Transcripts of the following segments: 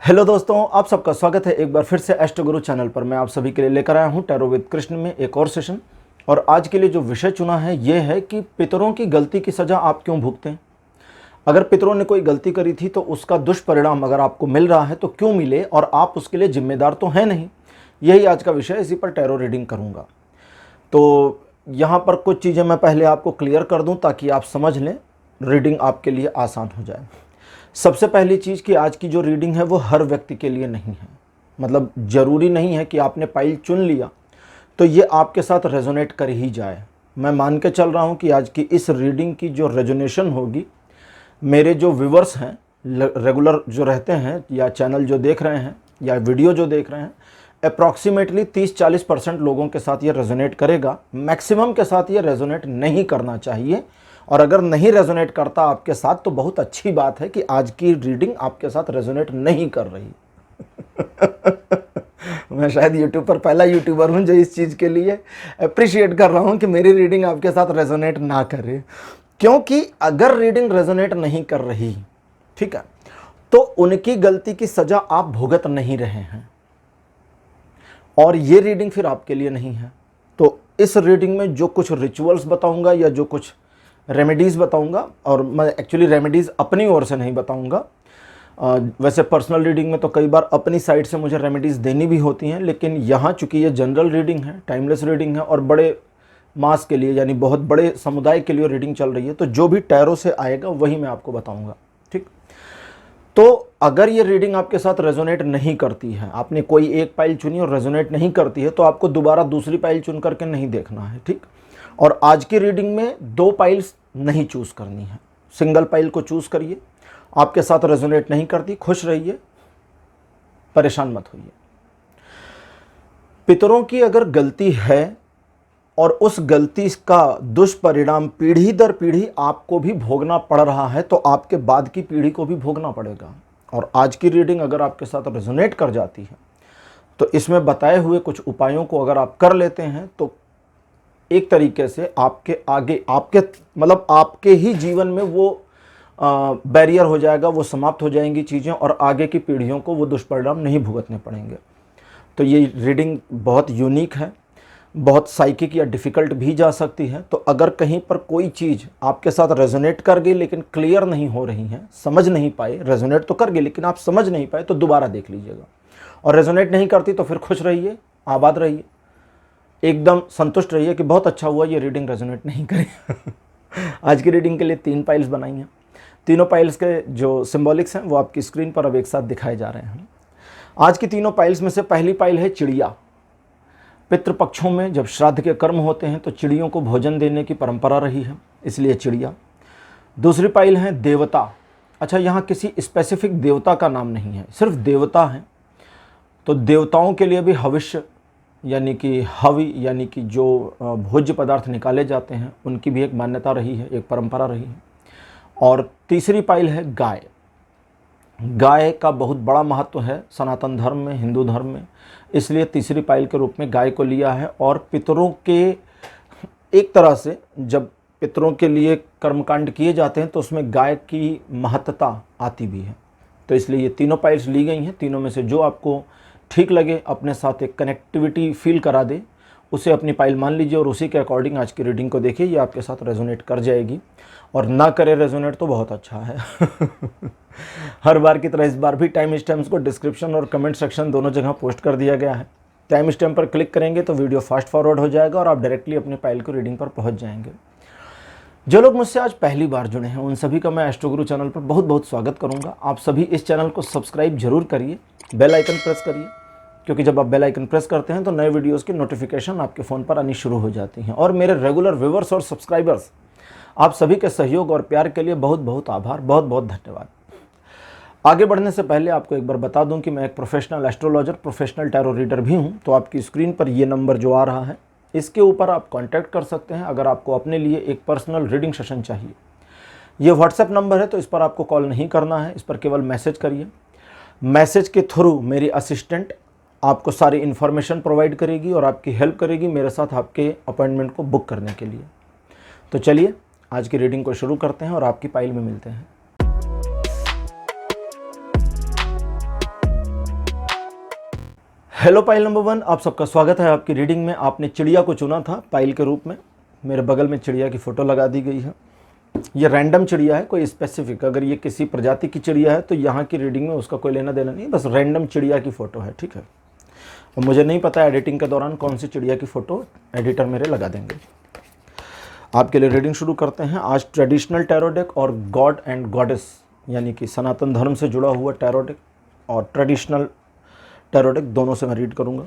Hello दोस्तों, आप सबका स्वागत है एक बार फिर से एस्ट्रो गुरु चैनल पर। मैं आप सभी के लिए लेकर आया हूं टैरो विद कृष्ण में एक और सेशन। और आज के लिए जो विषय चुना है ये है कि पितरों की गलती की सज़ा आप क्यों भुगतें। अगर पितरों ने कोई गलती करी थी तो उसका दुष्परिणाम अगर आपको मिल रहा है तो क्यों मिले, और आप उसके लिए जिम्मेदार तो हैं नहीं। यही आज का विषय, इसी पर टैरो रीडिंग करूँगा। तो यहाँ पर कुछ चीज़ें मैं पहले आपको क्लियर कर दूँ ताकि आप समझ लें, रीडिंग आपके लिए आसान हो जाए। सबसे पहली चीज़ कि आज की जो रीडिंग है वो हर व्यक्ति के लिए नहीं है। मतलब ज़रूरी नहीं है कि आपने पाइल चुन लिया तो ये आपके साथ रेजोनेट कर ही जाए। मैं मान के चल रहा हूँ कि आज की इस रीडिंग की जो रेजोनेशन होगी, मेरे जो व्यूवर्स हैं, रेगुलर जो रहते हैं या चैनल जो देख रहे हैं या वीडियो जो देख रहे हैं, अप्रॉक्सीमेटली 30-40% लोगों के साथ ये रेजोनेट करेगा। मैक्सिमम के साथ ये रेजोनेट नहीं करना चाहिए, और अगर नहीं रेजोनेट करता आपके साथ तो बहुत अच्छी बात है कि आज की रीडिंग आपके साथ रेजोनेट नहीं कर रही। मैं शायद यूट्यूब पर पहला यूट्यूबर हूं जो इस चीज़ के लिए अप्रिशिएट कर रहा हूं कि मेरी रीडिंग आपके साथ रेजोनेट ना करे। क्योंकि अगर रीडिंग रेजोनेट नहीं कर रही, ठीक है, तो उनकी गलती की सज़ा आप भुगत नहीं रहे हैं, और ये रीडिंग फिर आपके लिए नहीं है। तो इस रीडिंग में जो कुछ रिचुअल्स बताऊंगा या जो कुछ रेमेडीज़ बताऊंगा, और मैं एक्चुअली रेमेडीज़ अपनी ओर से नहीं बताऊंगा। वैसे पर्सनल रीडिंग में तो कई बार अपनी साइड से मुझे रेमेडीज़ देनी भी होती हैं, लेकिन यहाँ चूंकि ये जनरल रीडिंग है, टाइमलेस रीडिंग है और बड़े मास के लिए यानी बहुत बड़े समुदाय के लिए रीडिंग चल रही है, तो जो भी टैरो से आएगा वही मैं आपको बताऊँगा। ठीक, तो अगर ये रीडिंग आपके साथ रेजोनेट नहीं करती है, आपने कोई एक पाइल चुनी और रेजोनेट नहीं करती है, तो आपको दोबारा दूसरी पाइल चुन करके नहीं देखना है। ठीक, और आज की रीडिंग में 2 पाइल्स नहीं चूज़ करनी है, सिंगल पाइल को चूज़ करिए। आपके साथ रेजोनेट नहीं करती, खुश रहिए, परेशान मत होइए। पितरों की अगर गलती है और उस गलती का दुष्परिणाम पीढ़ी दर पीढ़ी आपको भी भोगना पड़ रहा है, तो आपके बाद की पीढ़ी को भी भोगना पड़ेगा। और आज की रीडिंग अगर आपके साथ रेजोनेट कर जाती है तो इसमें बताए हुए कुछ उपायों को अगर आप कर लेते हैं तो एक तरीके से आपके आगे, आपके ही जीवन में वो बैरियर हो जाएगा, वो समाप्त हो जाएंगी चीज़ें, और आगे की पीढ़ियों को वो दुष्परिणाम नहीं भुगतने पड़ेंगे। तो ये रीडिंग बहुत यूनिक है, बहुत साइकिक या डिफ़िकल्ट भी जा सकती है। तो अगर कहीं पर कोई चीज़ आपके साथ रेजोनेट कर गई लेकिन क्लियर नहीं हो रही है, समझ नहीं पाए, रेजोनेट तो कर गई लेकिन आप समझ नहीं पाए, तो दोबारा देख लीजिएगा। और रेजोनेट नहीं करती तो फिर खुश रहिए, आबाद रहिए, एकदम संतुष्ट रहिए कि बहुत अच्छा हुआ ये रीडिंग रेजोनेट नहीं करी। आज की रीडिंग के लिए 3 पाइल्स बनाई हैं। तीनों पाइल्स के जो सिंबॉलिक्स हैं वो आपकी स्क्रीन पर अब एक साथ दिखाए जा रहे हैं। आज की तीनों पाइल्स में से पहली पाइल है चिड़िया। पितृपक्षों में जब श्राद्ध के कर्म होते हैं तो चिड़ियों को भोजन देने की परंपरा रही है, इसलिए चिड़िया। दूसरी पाइल है देवता। अच्छा, यहाँ किसी स्पेसिफिक देवता का नाम नहीं है, सिर्फ देवता है। तो देवताओं के लिए भी हविष्य यानी कि हवि यानी कि जो भोज्य पदार्थ निकाले जाते हैं उनकी भी एक मान्यता रही है, एक परंपरा रही है। और तीसरी पाइल है गाय। गाय का बहुत बड़ा महत्व है सनातन धर्म में, हिंदू धर्म में, इसलिए तीसरी पाइल के रूप में गाय को लिया है। और पितरों के एक तरह से जब पितरों के लिए कर्मकांड किए जाते हैं तो उसमें गाय की महत्ता आती भी है, तो इसलिए ये तीनों पाइल्स ली गई हैं। तीनों में से जो आपको ठीक लगे, अपने साथ एक कनेक्टिविटी फील करा दे, उसे अपनी पाइल मान लीजिए और उसी के अकॉर्डिंग आज की रीडिंग को देखिए। ये आपके साथ रेजोनेट कर जाएगी, और ना करे रेजोनेट तो बहुत अच्छा है। हर बार की तरह इस बार भी टाइम स्टैम्प्स को डिस्क्रिप्शन और कमेंट सेक्शन दोनों जगह पोस्ट कर दिया गया है। टाइम स्टैम्प पर क्लिक करेंगे तो वीडियो फास्ट फॉरवर्ड हो जाएगा और आप डायरेक्टली अपनी पाइल को रीडिंग पर पहुँच जाएंगे। जो लोग मुझसे आज पहली बार जुड़े हैं उन सभी का मैं एस्ट्रो गुरु चैनल पर बहुत बहुत स्वागत करूंगा। आप सभी इस चैनल को सब्सक्राइब जरूर करिए, बेल आइकन प्रेस करिए, क्योंकि जब आप बेल आइकन प्रेस करते हैं तो नए वीडियोस की नोटिफिकेशन आपके फ़ोन पर आनी शुरू हो जाती हैं। और मेरे रेगुलर व्यूवर्स और सब्सक्राइबर्स, आप सभी के सहयोग और प्यार के लिए बहुत बहुत आभार, बहुत बहुत धन्यवाद। आगे बढ़ने से पहले आपको एक बार बता दूं कि मैं एक professional astrologer, professional tarot reader भी हूं। तो आपकी स्क्रीन पर ये नंबर जो आ रहा है, इसके ऊपर आप कांटेक्ट कर सकते हैं अगर आपको अपने लिए एक पर्सनल रीडिंग सेशन चाहिए। ये व्हाट्सएप नंबर है, तो इस पर आपको कॉल नहीं करना है, इस पर केवल मैसेज करिए। मैसेज के थ्रू मेरी असिस्टेंट आपको सारी इन्फॉर्मेशन प्रोवाइड करेगी और आपकी हेल्प करेगी मेरे साथ आपके अपॉइंटमेंट को बुक करने के लिए। तो चलिए आज की रीडिंग को शुरू करते हैं और आपकी पाइल में मिलते हैं। हेलो पाइल नंबर 1, आप सबका स्वागत है आपकी रीडिंग में। आपने चिड़िया को चुना था पाइल के रूप में। मेरे बगल में चिड़िया की फ़ोटो लगा दी गई है। ये रैंडम चिड़िया है, कोई स्पेसिफिक। अगर ये किसी प्रजाति की चिड़िया है तो यहाँ की रीडिंग में उसका कोई लेना देना नहीं, बस रैंडम चिड़िया की फ़ोटो है, ठीक है। और मुझे नहीं पता एडिटिंग के दौरान कौन सी चिड़िया की फ़ोटो एडिटर मेरे लगा देंगे। आपके लिए रीडिंग शुरू करते हैं। आज ट्रेडिशनल टैरो डेक और गॉड एंड गॉडेस यानी कि सनातन धर्म से जुड़ा हुआ टैरो डेक और ट्रेडिशनल टैरो डेक दोनों से मैं रीड करूंगा।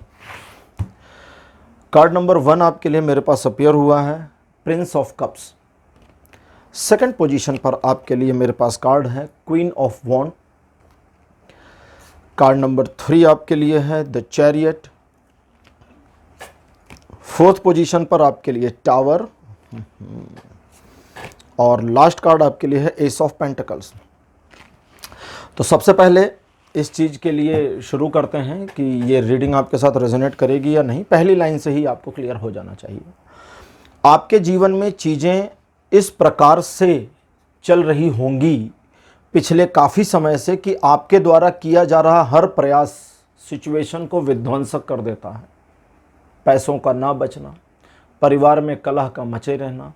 कार्ड नंबर 1 आपके लिए मेरे पास अपीयर हुआ है, prince of cups. Second position पर आपके लिए मेरे पास कार्ड है queen of wand. Card number 3 आपके लिए है द चैरियट। फोर्थ पोजीशन पर आपके लिए टावर और लास्ट कार्ड आपके लिए है एस ऑफ पेंटिकल्स। तो सबसे पहले इस चीज़ के लिए शुरू करते हैं कि ये रीडिंग आपके साथ रेजोनेट करेगी या नहीं। पहली लाइन से ही आपको क्लियर हो जाना चाहिए। आपके जीवन में चीज़ें इस प्रकार से चल रही होंगी पिछले काफ़ी समय से कि आपके द्वारा किया जा रहा हर प्रयास सिचुएशन को विध्वंसक कर देता है। पैसों का ना बचना, परिवार में कलह का मचे रहना,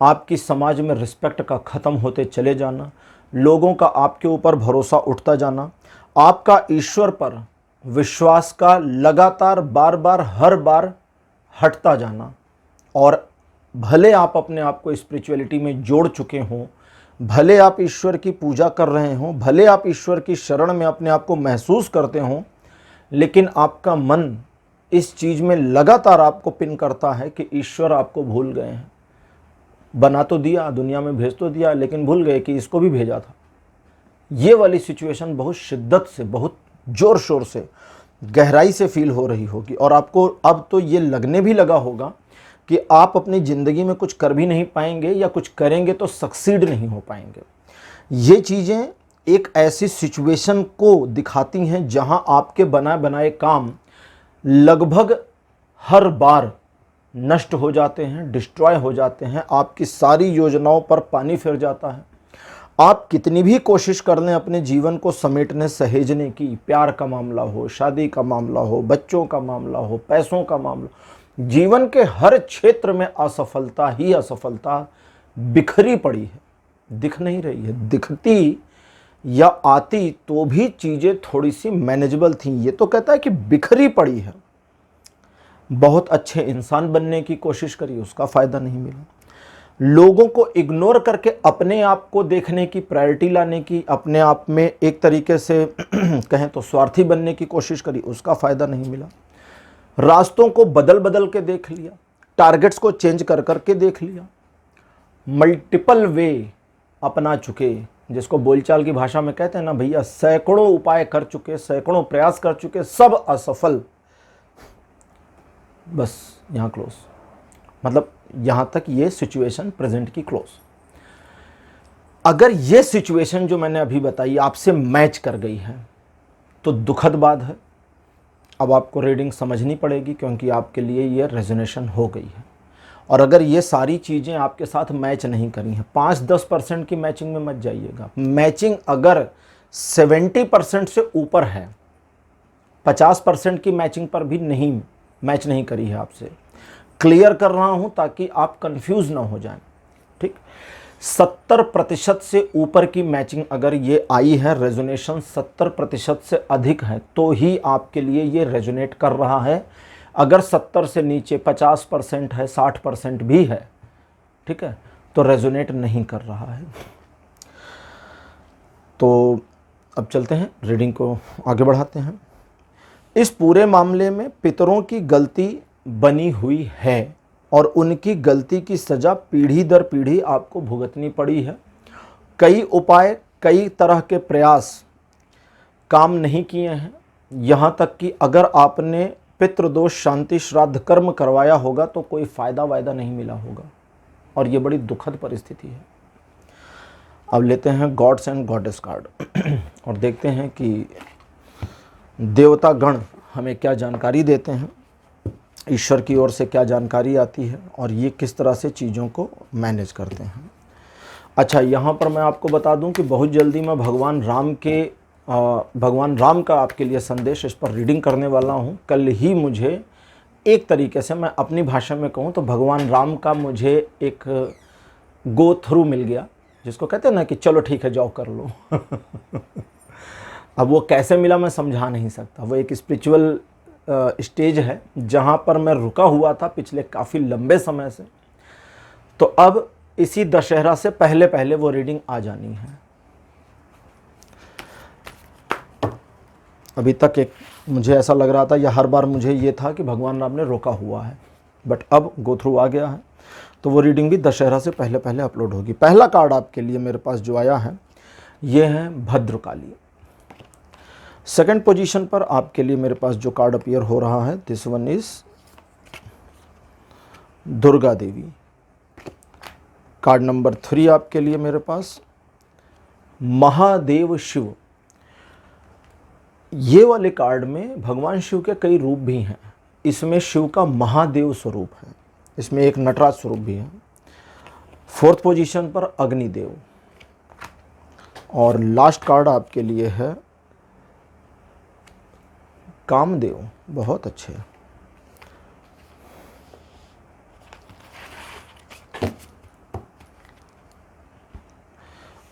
आपकी समाज में रिस्पेक्ट का ख़त्म होते चले जाना, लोगों का आपके ऊपर भरोसा उठता जाना, आपका ईश्वर पर विश्वास का लगातार बार बार हर बार हटता जाना, और भले आप अपने आप को स्पिरिचुअलिटी में जोड़ चुके हों, भले आप ईश्वर की पूजा कर रहे हों, भले आप ईश्वर की शरण में अपने आप को महसूस करते हों, लेकिन आपका मन इस चीज़ में लगातार आपको पिन करता है कि ईश्वर आपको भूल गए हैं। बना तो दिया, दुनिया में भेज तो दिया, लेकिन भूल गए कि इसको भी भेजा था। ये वाली सिचुएशन बहुत शिद्दत से, बहुत ज़ोर शोर से, गहराई से फील हो रही होगी। और आपको अब तो ये लगने भी लगा होगा कि आप अपनी ज़िंदगी में कुछ कर भी नहीं पाएंगे, या कुछ करेंगे तो सक्सीड नहीं हो पाएंगे। ये चीज़ें एक ऐसी सिचुएशन को दिखाती हैं जहां आपके बनाए बनाए काम लगभग हर बार नष्ट हो जाते हैं, डिस्ट्रॉय हो जाते हैं। आपकी सारी योजनाओं पर पानी फिर जाता है। आप कितनी भी कोशिश कर लें अपने जीवन को समेटने सहेजने की, प्यार का मामला हो, शादी का मामला हो, बच्चों का मामला हो, पैसों का मामला, जीवन के हर क्षेत्र में असफलता ही असफलता बिखरी पड़ी है। दिख नहीं रही है। दिखती या आती तो भी चीज़ें थोड़ी सी मैनेजेबल थी। ये तो कहता है कि बिखरी पड़ी है। बहुत अच्छे इंसान बनने की कोशिश करी, उसका फ़ायदा नहीं मिला। लोगों को इग्नोर करके अपने आप को देखने की, प्रायोरिटी लाने की, अपने आप में एक तरीके से कहें तो स्वार्थी बनने की कोशिश करी, उसका फ़ायदा नहीं मिला। रास्तों को बदल बदल के देख लिया, टारगेट्स को चेंज कर करके देख लिया, मल्टीपल वे अपना चुके, जिसको बोलचाल की भाषा में कहते हैं ना भैया, सैकड़ों उपाय कर चुके, सैकड़ों प्रयास कर चुके, सब असफल। बस यहाँ क्लोज, मतलब यहाँ तक ये सिचुएशन प्रेजेंट की क्लोज। अगर ये सिचुएशन जो मैंने अभी बताई आपसे मैच कर गई है तो दुखद बात है। अब आपको रीडिंग समझनी पड़ेगी क्योंकि आपके लिए ये रेजोनेशन हो गई है। और अगर ये सारी चीज़ें आपके साथ मैच नहीं करी हैं, 5-10% की मैचिंग में मत जाइएगा। मैचिंग अगर 70% से ऊपर है, 50% की मैचिंग पर भी नहीं मैच नहीं करी है आपसे, क्लियर कर रहा हूं ताकि आप कंफ्यूज ना हो जाएं, ठीक। 70% से ऊपर की मैचिंग अगर ये आई है, रेजोनेशन 70% से अधिक है, तो ही आपके लिए ये रेजोनेट कर रहा है। अगर 70 से नीचे 50% है, 60% भी है, ठीक है, तो रेजोनेट नहीं कर रहा है। तो अब चलते हैं, रीडिंग को आगे बढ़ाते हैं। इस पूरे मामले में पितरों की गलती बनी हुई है और उनकी गलती की सज़ा पीढ़ी दर पीढ़ी आपको भुगतनी पड़ी है। कई उपाय, कई तरह के प्रयास काम नहीं किए हैं। यहाँ तक कि अगर आपने पितृदोष शांति श्राद्ध कर्म करवाया होगा तो कोई फ़ायदा वायदा नहीं मिला होगा, और ये बड़ी दुखद परिस्थिति है। अब लेते हैं गॉड्स एंड गॉडेस कार्ड और देखते हैं कि देवता गण हमें क्या जानकारी देते हैं, ईश्वर की ओर से क्या जानकारी आती है, और ये किस तरह से चीज़ों को मैनेज करते हैं। अच्छा, यहाँ पर मैं आपको बता दूं कि बहुत जल्दी मैं भगवान राम के भगवान राम का आपके लिए संदेश, इस पर रीडिंग करने वाला हूँ। कल ही मुझे एक तरीके से, मैं अपनी भाषा में कहूँ तो भगवान राम का मुझे एक गो थ्रू मिल गया, जिसको कहते हैं ना कि चलो ठीक है जाओ कर लो। अब वो कैसे मिला मैं समझा नहीं सकता। वो एक स्पिरिचुअल स्टेज है जहाँ पर मैं रुका हुआ था पिछले काफ़ी लंबे समय से। तो अब इसी दशहरा से पहले पहले वो रीडिंग आ जानी है। अभी तक एक मुझे ऐसा लग रहा था, या हर बार मुझे ये था कि भगवान राम ने रोका हुआ है, बट अब गो थ्रू आ गया है, तो वो रीडिंग भी दशहरा से पहले पहले अपलोड होगी। पहला कार्ड आपके लिए मेरे पास जो आया है ये है भद्रकाली। सेकंड पोजीशन पर आपके लिए मेरे पास जो कार्ड अपीयर हो रहा है, this one is Durga Devi. Card number 3 आपके लिए मेरे पास महादेव शिव। ये वाले कार्ड में भगवान शिव के कई रूप भी हैं। इसमें शिव का महादेव स्वरूप है, इसमें एक नटराज स्वरूप भी है। फोर्थ पोजीशन पर अग्निदेव। और लास्ट कार्ड आपके लिए है कामदेव। बहुत अच्छे।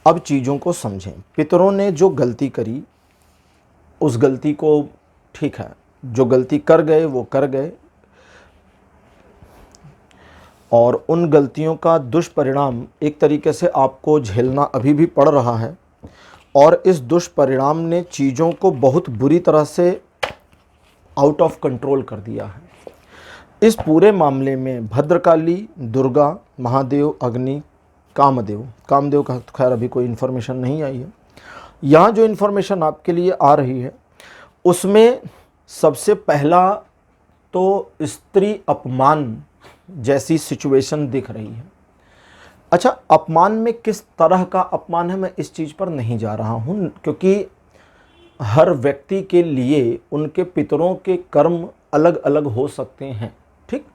अब चीज़ों को समझें। पितरों ने जो गलती करी उस गलती को, ठीक है, जो गलती कर गए वो कर गए, और उन गलतियों का दुष्परिणाम एक तरीके से आपको झेलना अभी भी पड़ रहा है। और इस दुष्परिणाम ने चीज़ों को बहुत बुरी तरह से आउट ऑफ कंट्रोल कर दिया है। इस पूरे मामले में भद्रकाली, दुर्गा, महादेव, अग्नि, कामदेव का तो खैर अभी कोई इन्फॉर्मेशन नहीं आई है। यहाँ जो इन्फॉर्मेशन आपके लिए आ रही है उसमें सबसे पहला तो स्त्री अपमान जैसी सिचुएशन दिख रही है। अच्छा, अपमान में किस तरह का अपमान है मैं इस चीज़ पर नहीं जा रहा हूँ, क्योंकि हर व्यक्ति के लिए उनके पितरों के कर्म अलग अलग हो सकते हैं। ठीक,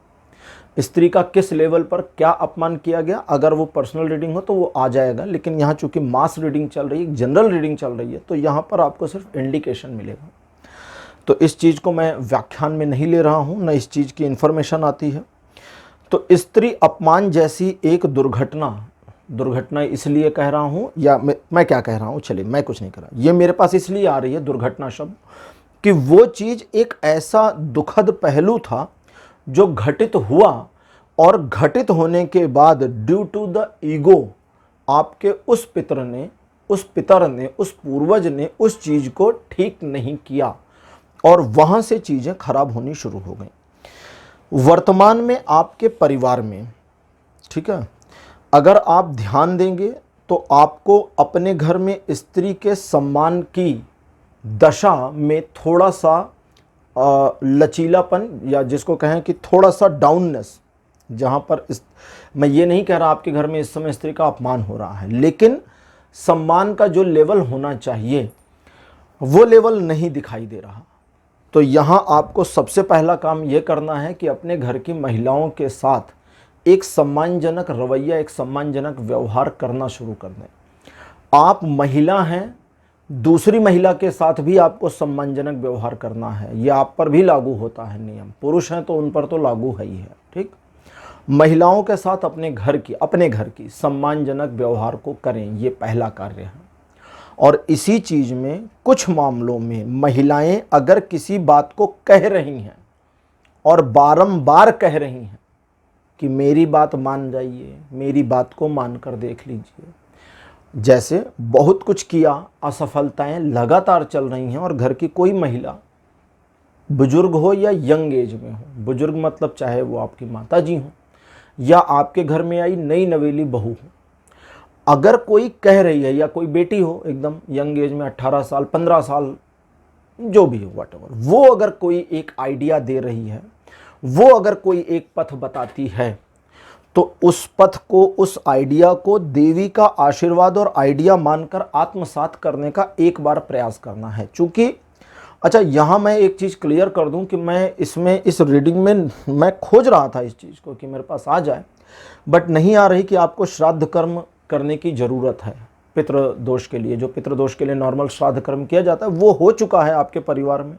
स्त्री का किस लेवल पर क्या अपमान किया गया, अगर वो पर्सनल रीडिंग हो तो वो आ जाएगा। लेकिन यहाँ चूंकि मास रीडिंग चल रही है, जनरल रीडिंग चल रही है, तो यहाँ पर आपको सिर्फ इंडिकेशन मिलेगा। तो इस चीज़ को मैं व्याख्यान में नहीं ले रहा हूँ, न इस चीज़ की इन्फॉर्मेशन आती है। तो स्त्री अपमान जैसी एक दुर्घटना इसलिए कह रहा हूँ, या मैं क्या कह रहा हूँ, चलिए मैं कुछ नहीं कर रहा, ये मेरे पास इसलिए आ रही है दुर्घटना शब्द, कि वो चीज़ एक ऐसा दुखद पहलू था जो घटित हुआ, और घटित होने के बाद ड्यू टू द ईगो आपके उस पितर ने, उस पूर्वज ने उस चीज़ को ठीक नहीं किया, और वहाँ से चीज़ें खराब होनी शुरू हो गई। वर्तमान में आपके परिवार में, ठीक है, अगर आप ध्यान देंगे तो आपको अपने घर में स्त्री के सम्मान की दशा में थोड़ा सा लचीलापन, या जिसको कहें कि थोड़ा सा डाउननेस, जहाँ पर मैं ये नहीं कह रहा आपके घर में इस समय स्त्री का अपमान हो रहा है, लेकिन सम्मान का जो लेवल होना चाहिए वो लेवल नहीं दिखाई दे रहा। तो यहाँ आपको सबसे पहला काम ये करना है कि अपने घर की महिलाओं के साथ एक सम्मानजनक रवैया, एक सम्मानजनक व्यवहार करना शुरू कर दें। आप महिला हैं, दूसरी महिला के साथ भी आपको सम्मानजनक व्यवहार करना है। ये आप पर भी लागू होता है नियम। पुरुष हैं तो उन पर तो लागू है ही है। ठीक, महिलाओं के साथ अपने घर की सम्मानजनक व्यवहार को करें, ये पहला कार्य है। और इसी चीज़ में कुछ मामलों में महिलाएं अगर किसी बात को कह रही हैं और बारंबार कह रही हैं कि मेरी बात मान जाइए, मेरी बात को मान कर देख लीजिए, जैसे बहुत कुछ किया, असफलताएं लगातार चल रही हैं, और घर की कोई महिला, बुजुर्ग हो या यंग एज में हो, बुजुर्ग मतलब चाहे वो आपकी माता जी हो या आपके घर में आई नई नवेली बहू हो, अगर कोई कह रही है, या कोई बेटी हो एकदम यंग एज में 18 साल 15 साल जो भी हो, व्हाटएवर, वो अगर कोई एक आइडिया दे रही है, वो अगर कोई एक पथ बताती है, तो उस पथ को, उस आइडिया को देवी का आशीर्वाद और आइडिया मानकर आत्मसात करने का एक बार प्रयास करना है। चूंकि अच्छा, यहाँ मैं एक चीज़ क्लियर कर दूं कि मैं इसमें, इस रीडिंग में मैं खोज रहा था इस चीज़ को कि मेरे पास आ जाए, बट नहीं आ रही कि आपको श्राद्ध कर्म करने की ज़रूरत है। पितृ दोष के लिए, जो पितृ दोष के लिए नॉर्मल श्राद्ध कर्म किया जाता है वो हो चुका है आपके परिवार में,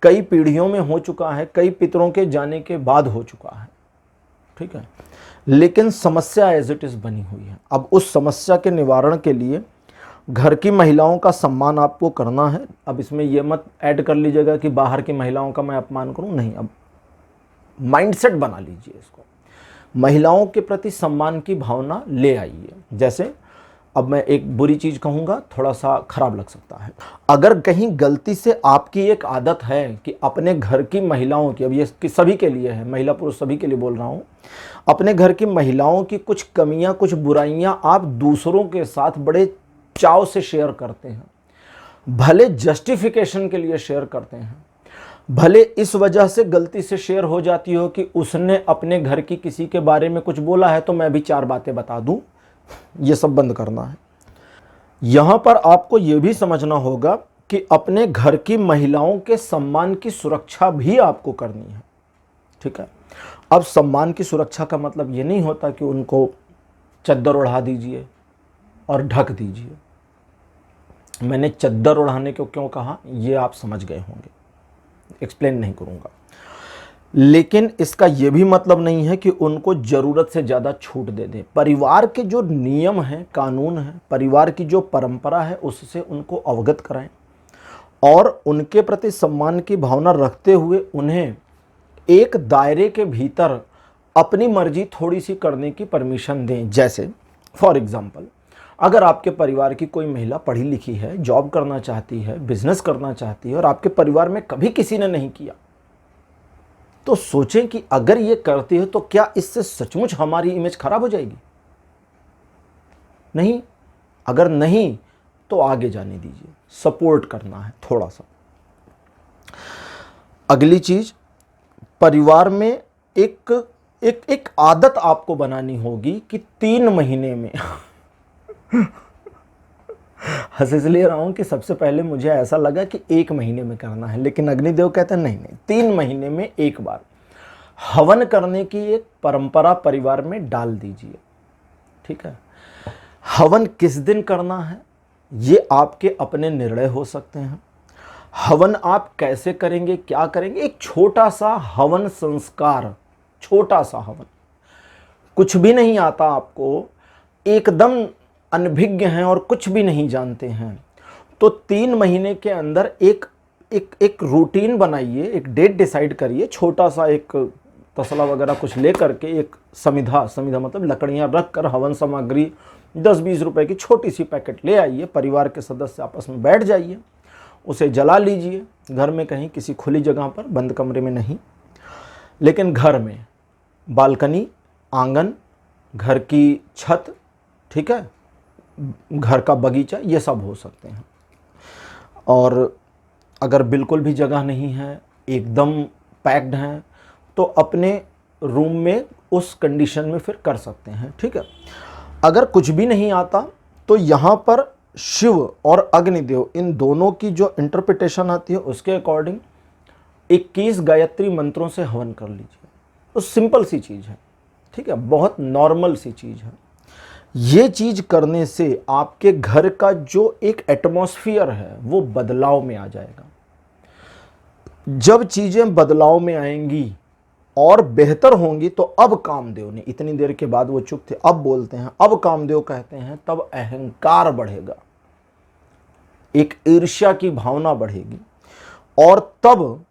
कई पीढ़ियों में हो चुका है, कई पितरों के जाने के बाद हो चुका है, ठीक है। लेकिन समस्या एज इट इज बनी हुई है। अब उस समस्या के निवारण के लिए घर की महिलाओं का सम्मान आपको करना है। अब इसमें यह मत ऐड कर लीजिएगा कि बाहर की महिलाओं का मैं अपमान करूं, नहीं। अब माइंडसेट बना लीजिए इसको, महिलाओं के प्रति सम्मान की भावना ले आइए। जैसे अब मैं एक बुरी चीज़ कहूँगा, थोड़ा सा खराब लग सकता है। अगर कहीं गलती से आपकी एक आदत है कि अपने घर की महिलाओं की, अब ये सभी के लिए है, महिला पुरुष सभी के लिए बोल रहा हूँ, अपने घर की महिलाओं की कुछ कमियाँ, कुछ बुराइयाँ आप दूसरों के साथ बड़े चाव से शेयर करते हैं, भले जस्टिफिकेशन के लिए शेयर करते हैं, भले इस वजह से गलती से शेयर हो जाती हो कि उसने अपने घर की किसी के बारे में कुछ बोला है तो मैं भी 4 बातें बता दूं, ये सब बंद करना है। यहां पर आपको यह भी समझना होगा कि अपने घर की महिलाओं के सम्मान की सुरक्षा भी आपको करनी है, ठीक है। अब सम्मान की सुरक्षा का मतलब ये नहीं होता कि उनको चद्दर ओढ़ा दीजिए और ढक दीजिए। मैंने चद्दर ओढ़ाने को क्यों कहा ये आप समझ गए होंगे, एक्सप्लेन नहीं करूंगा। लेकिन इसका यह भी मतलब नहीं है कि उनको ज़रूरत से ज़्यादा छूट दे दें। परिवार के जो नियम हैं, कानून हैं, परिवार की जो परंपरा है, उससे उनको अवगत कराएं और उनके प्रति सम्मान की भावना रखते हुए उन्हें एक दायरे के भीतर अपनी मर्जी थोड़ी सी करने की परमिशन दें। जैसे फॉर एग्जाम्पल, अगर आपके परिवार की कोई महिला पढ़ी लिखी है, जॉब करना चाहती है, बिजनेस करना चाहती है और आपके परिवार में कभी किसी ने नहीं किया, तो सोचें कि अगर ये करती है तो क्या इससे सचमुच हमारी इमेज खराब हो जाएगी? नहीं। अगर नहीं तो आगे जाने दीजिए, सपोर्ट करना है थोड़ा सा। अगली चीज, परिवार में एक आदत आपको बनानी होगी कि 3 महीने में हंस इसलिए रहा हूं कि सबसे पहले मुझे ऐसा लगा कि 1 महीने में करना है, लेकिन अग्निदेव कहते हैं नहीं, 3 महीने में एक बार हवन करने की एक परंपरा परिवार में डाल दीजिए, ठीक है। हवन किस दिन करना है ये आपके अपने निर्णय हो सकते हैं। हवन आप कैसे करेंगे, क्या करेंगे, एक छोटा सा हवन संस्कार, छोटा सा हवन, कुछ भी नहीं आता आपको, एकदम अनभिज्ञ हैं और कुछ भी नहीं जानते हैं, तो 3 महीने के अंदर एक रूटीन बनाइए, एक डेट डिसाइड करिए, छोटा सा एक तसला वगैरह कुछ ले करके, एक समिधा मतलब लकड़ियां रख कर, हवन सामग्री 10-20 रुपए की छोटी सी पैकेट ले आइए, परिवार के सदस्य आपस में बैठ जाइए, उसे जला लीजिए, घर में कहीं किसी खुली जगह पर, बंद कमरे में नहीं, लेकिन घर में बालकनी, आंगन, घर की छत, ठीक है, घर का बगीचा, ये सब हो सकते हैं। और अगर बिल्कुल भी जगह नहीं है, एकदम पैक्ड हैं, तो अपने रूम में उस कंडीशन में फिर कर सकते हैं, ठीक है। अगर कुछ भी नहीं आता तो यहाँ पर शिव और अग्निदेव, इन दोनों की जो इंटरप्रिटेशन आती है उसके अकॉर्डिंग 21 गायत्री मंत्रों से हवन कर लीजिए। तो सिंपल सी चीज़ है, ठीक है, बहुत नॉर्मल सी चीज़ है। ये चीज़ करने से आपके घर का जो एक एटमॉस्फेयर है वो बदलाव में आ जाएगा। जब चीज़ें बदलाव में आएंगी और बेहतर होंगी तो अब कामदेव ने, इतनी देर के बाद वो चुप थे, अब बोलते हैं, अब कामदेव कहते हैं, तब अहंकार बढ़ेगा, एक ईर्ष्या की भावना बढ़ेगी और तब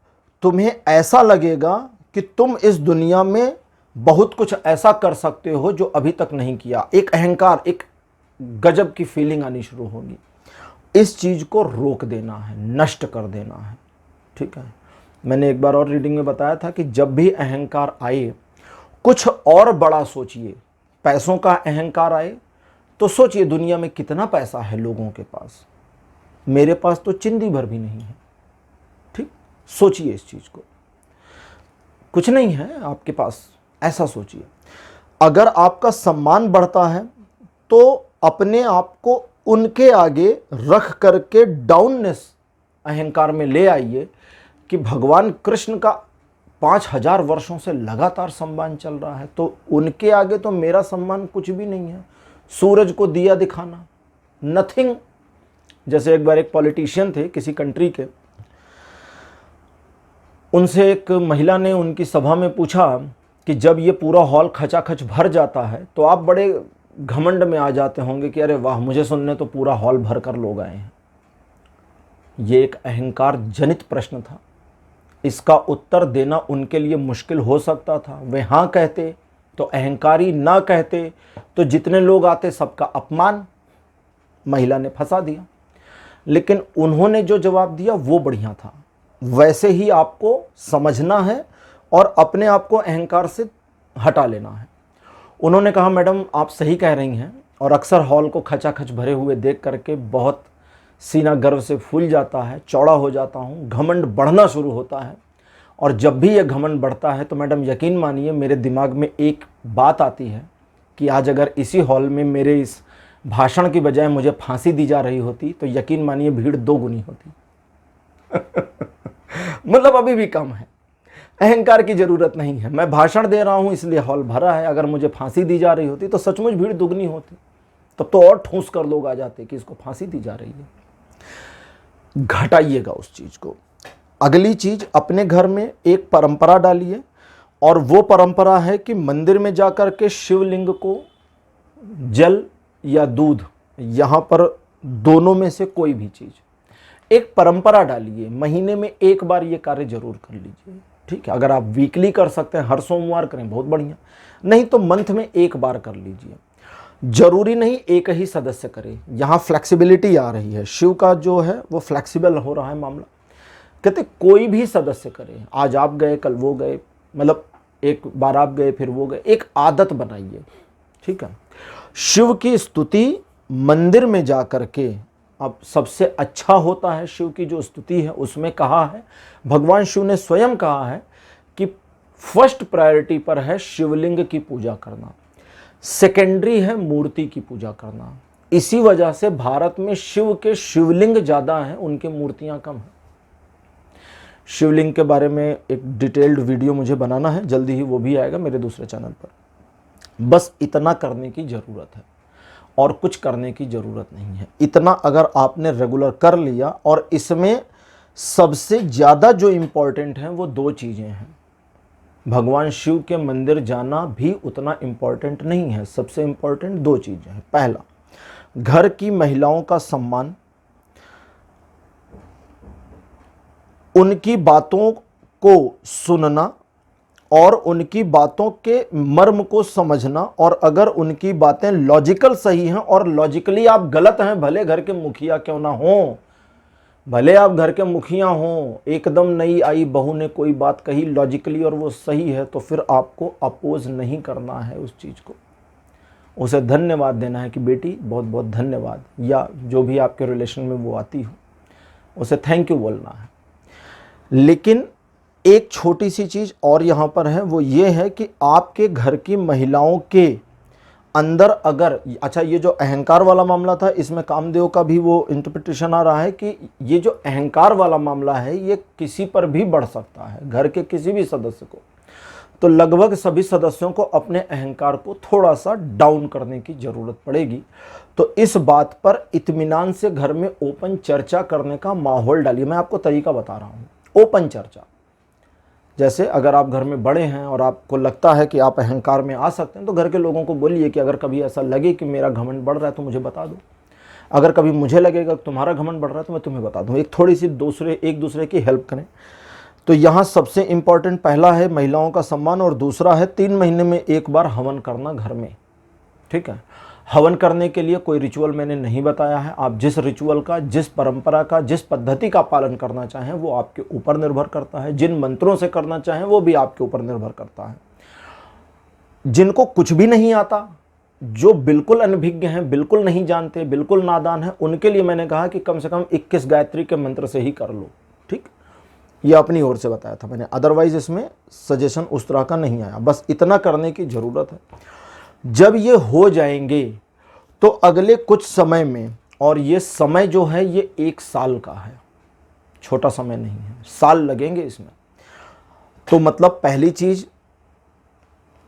तुम्हें ऐसा लगेगा कि तुम इस दुनिया में बहुत कुछ ऐसा कर सकते हो जो अभी तक नहीं किया। एक अहंकार, एक गजब की फीलिंग आनी शुरू होगी। इस चीज को रोक देना है, नष्ट कर देना है, ठीक है। मैंने एक बार और रीडिंग में बताया था कि जब भी अहंकार आए कुछ और बड़ा सोचिए। पैसों का अहंकार आए तो सोचिए दुनिया में कितना पैसा है लोगों के पास, मेरे पास तो चिंदी भर भी नहीं है, ठीक। सोचिए इस चीज को, कुछ नहीं है आपके पास, ऐसा सोचिए। अगर आपका सम्मान बढ़ता है तो अपने आप को उनके आगे रख करके डाउननेस, अहंकार में ले आइए कि भगवान कृष्ण का 5000 वर्षों से लगातार सम्मान चल रहा है, तो उनके आगे तो मेरा सम्मान कुछ भी नहीं है। सूरज को दिया दिखाना, नथिंग। जैसे एक बार एक पॉलिटिशियन थे किसी कंट्री के, उनसे एक महिला ने उनकी सभा में पूछा कि जब ये पूरा हॉल खचाखच भर जाता है तो आप बड़े घमंड में आ जाते होंगे कि अरे वाह, मुझे सुनने तो पूरा हॉल भर कर लोग आए हैं। ये एक अहंकार जनित प्रश्न था। इसका उत्तर देना उनके लिए मुश्किल हो सकता था। वे हाँ कहते तो अहंकारी, ना कहते तो जितने लोग आते सबका अपमान। महिला ने फंसा दिया, लेकिन उन्होंने जो जवाब दिया वो बढ़िया था। वैसे ही आपको समझना है और अपने आप को अहंकार से हटा लेना है। उन्होंने कहा, मैडम आप सही कह रही हैं, और अक्सर हॉल को खचाखच भरे हुए देख करके बहुत सीना गर्व से फूल जाता है, चौड़ा हो जाता हूँ, घमंड बढ़ना शुरू होता है। और जब भी यह घमंड बढ़ता है तो मैडम यकीन मानिए मेरे दिमाग में एक बात आती है कि आज अगर इसी हॉल में मेरे इस भाषण की बजाय मुझे फांसी दी जा रही होती तो यकीन मानिए भीड़ 2 गुनी होती। मतलब अभी भी कम है, अहंकार की जरूरत नहीं है। मैं भाषण दे रहा हूं इसलिए हॉल भरा है, अगर मुझे फांसी दी जा रही होती तो सचमुच भीड़ दुगनी होती। तब तो और ठूस कर लोग आ जाते कि इसको फांसी दी जा रही है। घटाइएगा उस चीज को। अगली चीज, अपने घर में एक परंपरा डालिए, और वो परंपरा है कि मंदिर में जाकर के शिवलिंग को जल या दूध, यहां पर दोनों में से कोई भी चीज, एक परंपरा डालिए। महीने में एक बार ये कार्य जरूर कर लीजिए, ठीक है। अगर आप वीकली कर सकते हैं, हर सोमवार करें, बहुत बढ़िया। नहीं तो मंथ में एक बार कर लीजिए। जरूरी नहीं एक ही सदस्य करे, यहां फ्लेक्सिबिलिटी आ रही है। शिव का जो है वो फ्लेक्सिबल हो रहा है मामला। कहते कोई भी सदस्य करे, आज आप गए कल वो गए, मतलब एक बार आप गए फिर वो गए, एक आदत बनाइए, ठीक है। शिव की स्तुति मंदिर में जाकर के, अब सबसे अच्छा होता है शिव की जो स्तुति है उसमें कहा है, भगवान शिव ने स्वयं कहा है कि फर्स्ट प्रायोरिटी पर है शिवलिंग की पूजा करना, सेकेंडरी है मूर्ति की पूजा करना। इसी वजह से भारत में शिव के शिवलिंग ज्यादा हैं, उनके मूर्तियां कम हैं। शिवलिंग के बारे में एक डिटेल्ड वीडियो मुझे बनाना है, जल्दी ही वो भी आएगा मेरे दूसरे चैनल पर। बस इतना करने की जरूरत है और कुछ करने की जरूरत नहीं है। इतना अगर आपने रेगुलर कर लिया, और इसमें सबसे ज्यादा जो इंपॉर्टेंट है वो 2 चीजें हैं। भगवान शिव के मंदिर जाना भी उतना इंपॉर्टेंट नहीं है, सबसे इंपॉर्टेंट 2 चीजें हैं। पहला, घर की महिलाओं का सम्मान, उनकी बातों को सुनना और उनकी बातों के मर्म को समझना, और अगर उनकी बातें लॉजिकल सही हैं और लॉजिकली आप गलत हैं, भले घर के मुखिया क्यों ना हो, भले आप घर के मुखिया हो, एकदम नई आई बहू ने कोई बात कही लॉजिकली और वो सही है, तो फिर आपको अपोज नहीं करना है उस चीज़ को, उसे धन्यवाद देना है कि बेटी बहुत बहुत धन्यवाद, या जो भी आपके रिलेशन में वो आती हो उसे थैंक यू बोलना है। लेकिन एक छोटी सी चीज और यहां पर है, वो ये है कि आपके घर की महिलाओं के अंदर अगर, अच्छा ये जो अहंकार वाला मामला था इसमें कामदेव का भी वो इंटरप्रिटेशन आ रहा है कि ये जो अहंकार वाला मामला है ये किसी पर भी बढ़ सकता है, घर के किसी भी सदस्य को। तो लगभग सभी सदस्यों को अपने अहंकार को थोड़ा सा डाउन करने की जरूरत पड़ेगी। तो इस बात पर इत्मीनान से घर में ओपन चर्चा करने का माहौल डालिए। मैं आपको तरीका बता रहा हूँ, ओपन चर्चा। जैसे अगर आप घर में बड़े हैं और आपको लगता है कि आप अहंकार में आ सकते हैं, तो घर के लोगों को बोलिए कि अगर कभी ऐसा लगे कि मेरा घमंड बढ़ रहा है तो मुझे बता दो। अगर कभी मुझे लगेगा कि तुम्हारा घमंड बढ़ रहा है तो मैं तुम्हें बता दूँ। एक थोड़ी सी एक दूसरे की हेल्प करें। तो यहाँ सबसे इम्पॉर्टेंट पहला है महिलाओं का सम्मान, और दूसरा है 3 महीने में एक बार हवन करना घर में, ठीक है। हवन करने के लिए कोई रिचुअल मैंने नहीं बताया है। आप जिस रिचुअल का, जिस परंपरा का, जिस पद्धति का पालन करना चाहें वो आपके ऊपर निर्भर करता है। जिन मंत्रों से करना चाहें वो भी आपके ऊपर निर्भर करता है। जिनको कुछ भी नहीं आता, जो बिल्कुल अनभिज्ञ हैं, बिल्कुल नहीं जानते, बिल्कुल नादान हैं, उनके लिए मैंने कहा कि कम से कम 21 गायत्री के मंत्र से ही कर लो, ठीक। ये अपनी ओर से बताया था मैंने, अदरवाइज इसमें सजेशन उस तरह का नहीं आया। बस इतना करने की जरूरत है। जब ये हो जाएंगे तो अगले कुछ समय में, और ये समय जो है ये 1 साल का है, छोटा समय नहीं है, साल लगेंगे इसमें। तो मतलब पहली चीज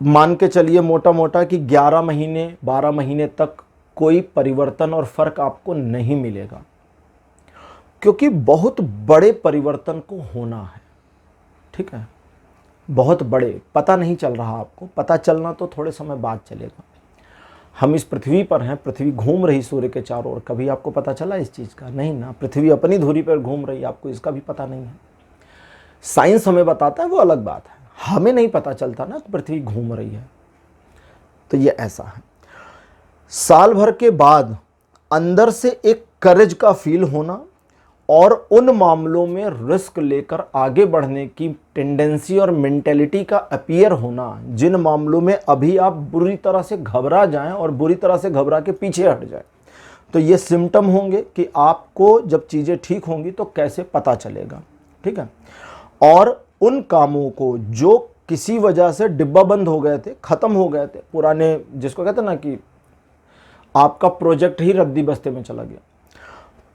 मान के चलिए मोटा मोटा कि 11 महीने 12 महीने तक कोई परिवर्तन और फर्क आपको नहीं मिलेगा, क्योंकि बहुत बड़े परिवर्तन को होना है। ठीक है, बहुत बड़े, पता नहीं चल रहा आपको, पता चलना तो थोड़े समय बाद चलेगा। हम इस पृथ्वी पर हैं, पृथ्वी घूम रही सूर्य के चारों ओर, कभी आपको पता चला इस चीज़ का? नहीं ना। पृथ्वी अपनी धुरी पर घूम रही, आपको इसका भी पता नहीं है। साइंस हमें बताता है, वो अलग बात है, हमें नहीं पता चलता ना कि पृथ्वी घूम रही है। तो ये ऐसा है। साल भर के बाद अंदर से एक करेज का फील होना और उन मामलों में रिस्क लेकर आगे बढ़ने की टेंडेंसी और मेंटेलिटी का अपीयर होना, जिन मामलों में अभी आप बुरी तरह से घबरा जाएं और बुरी तरह से घबरा के पीछे हट जाएं, तो ये सिम्टम होंगे कि आपको जब चीज़ें ठीक होंगी तो कैसे पता चलेगा। ठीक है, और उन कामों को जो किसी वजह से डिब्बा बंद हो गए थे, ख़त्म हो गए थे, पुराने, जिसको कहते हैं ना कि आपका प्रोजेक्ट ही रद्दी बस्ते में चला गया,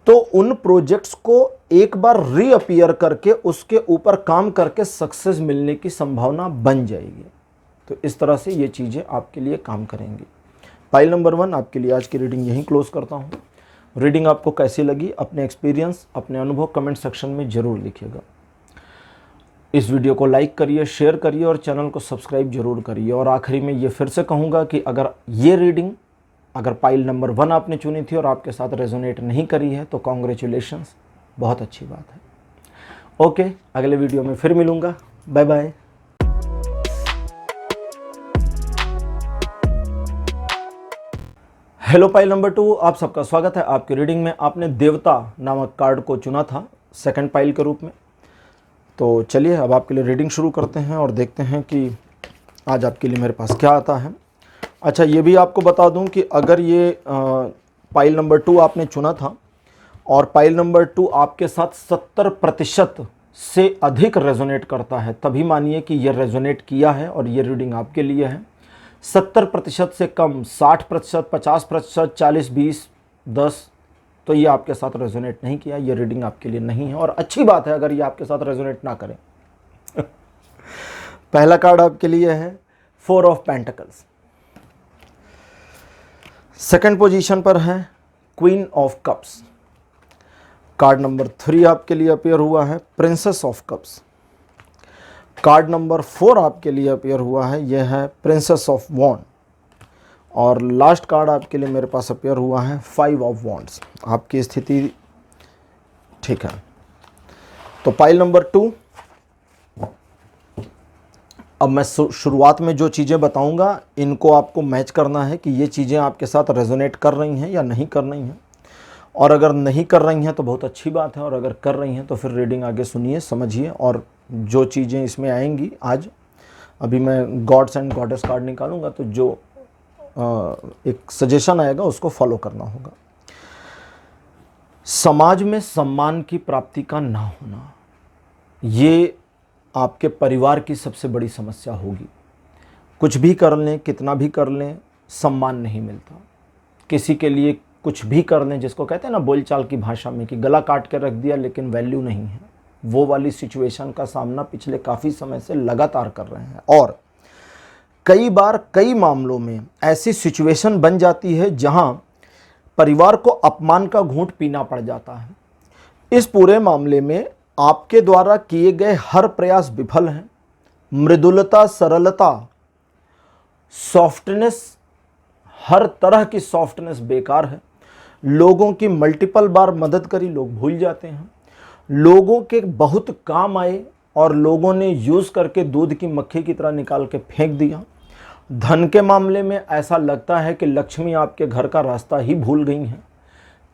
तो उन प्रोजेक्ट्स को एक बार रीअपीयर करके उसके ऊपर काम करके सक्सेस मिलने की संभावना बन जाएगी। तो इस तरह से ये चीज़ें आपके लिए काम करेंगी। फाइल नंबर 1 आपके लिए आज की रीडिंग यहीं क्लोज करता हूँ। रीडिंग आपको कैसी लगी, अपने एक्सपीरियंस, अपने अनुभव कमेंट सेक्शन में ज़रूर लिखिएगा। इस वीडियो को लाइक करिए, शेयर करिए और चैनल को सब्सक्राइब जरूर करिए। और आखिरी में ये फिर से कहूँगा कि अगर ये रीडिंग, अगर पाइल नंबर 1 आपने चुनी थी और आपके साथ रेजोनेट नहीं करी है तो कॉन्ग्रेचुलेशंस, बहुत अच्छी बात है। ओके, अगले वीडियो में फिर मिलूँगा। Bye bye. Hello pile number 2, आप सबका स्वागत है। आपकी रीडिंग में आपने देवता नामक कार्ड को चुना था सेकंड पाइल के रूप में। तो चलिए अब आपके लिए रीडिंग शुरू करते हैं और देखते हैं कि आज आपके लिए मेरे पास क्या आता है। अच्छा, ये भी आपको बता दूं कि अगर ये पाइल नंबर 2 आपने चुना था और पाइल नंबर 2 आपके साथ 70% से अधिक रेजोनेट करता है, तभी मानिए कि ये रेजोनेट किया है और ये रीडिंग आपके लिए है। 70% से कम, 60%, 50%, 40, 20, 10, तो ये आपके साथ रेजोनेट नहीं किया, ये रीडिंग आपके लिए नहीं है। और अच्छी बात है अगर ये आपके साथ रेजोनेट ना करें। पहला कार्ड आपके लिए है 4 ऑफ पेंटिकल्स। सेकंड पोजीशन पर है queen of cups. Card number 3 आपके लिए अपीयर हुआ है princess of cups. Card number 4 आपके लिए अपीयर हुआ है, यह है प्रिंसेस ऑफ वॉन्ड। और लास्ट कार्ड आपके लिए मेरे पास अपीयर हुआ है 5 ऑफ वॉन्ड्स। आपकी स्थिति ठीक है। तो पाइल नंबर 2, अब मैं शुरुआत में जो चीज़ें बताऊंगा इनको आपको मैच करना है कि ये चीज़ें आपके साथ रेजोनेट कर रही हैं या नहीं कर रही हैं। और अगर नहीं कर रही हैं तो बहुत अच्छी बात है, और अगर कर रही हैं तो फिर रीडिंग आगे सुनिए, समझिए। और जो चीज़ें इसमें आएंगी आज, अभी मैं गॉड्स एंड गॉडेस कार्ड निकालूंगा तो जो एक सजेशन आएगा उसको फॉलो करना होगा। समाज में सम्मान की प्राप्ति का ना होना, ये आपके परिवार की सबसे बड़ी समस्या होगी। कुछ भी कर लें, कितना भी कर लें, सम्मान नहीं मिलता। किसी के लिए कुछ भी कर लें, जिसको कहते हैं ना बोलचाल की भाषा में कि गला काट के रख दिया लेकिन वैल्यू नहीं है, वो वाली सिचुएशन का सामना पिछले काफ़ी समय से लगातार कर रहे हैं। और कई बार कई मामलों में ऐसी सिचुएशन बन जाती है जहां परिवार को अपमान का घूंट पीना पड़ जाता है। इस पूरे मामले में आपके द्वारा किए गए हर प्रयास विफल हैं। मृदुलता, सरलता, सॉफ्टनेस, हर तरह की सॉफ्टनेस बेकार है। लोगों की मल्टीपल बार मदद करी, लोग भूल जाते हैं। लोगों के बहुत काम आए और लोगों ने यूज़ करके दूध की मक्खी की तरह निकाल के फेंक दिया। धन के मामले में ऐसा लगता है कि लक्ष्मी आपके घर का रास्ता ही भूल गई हैं।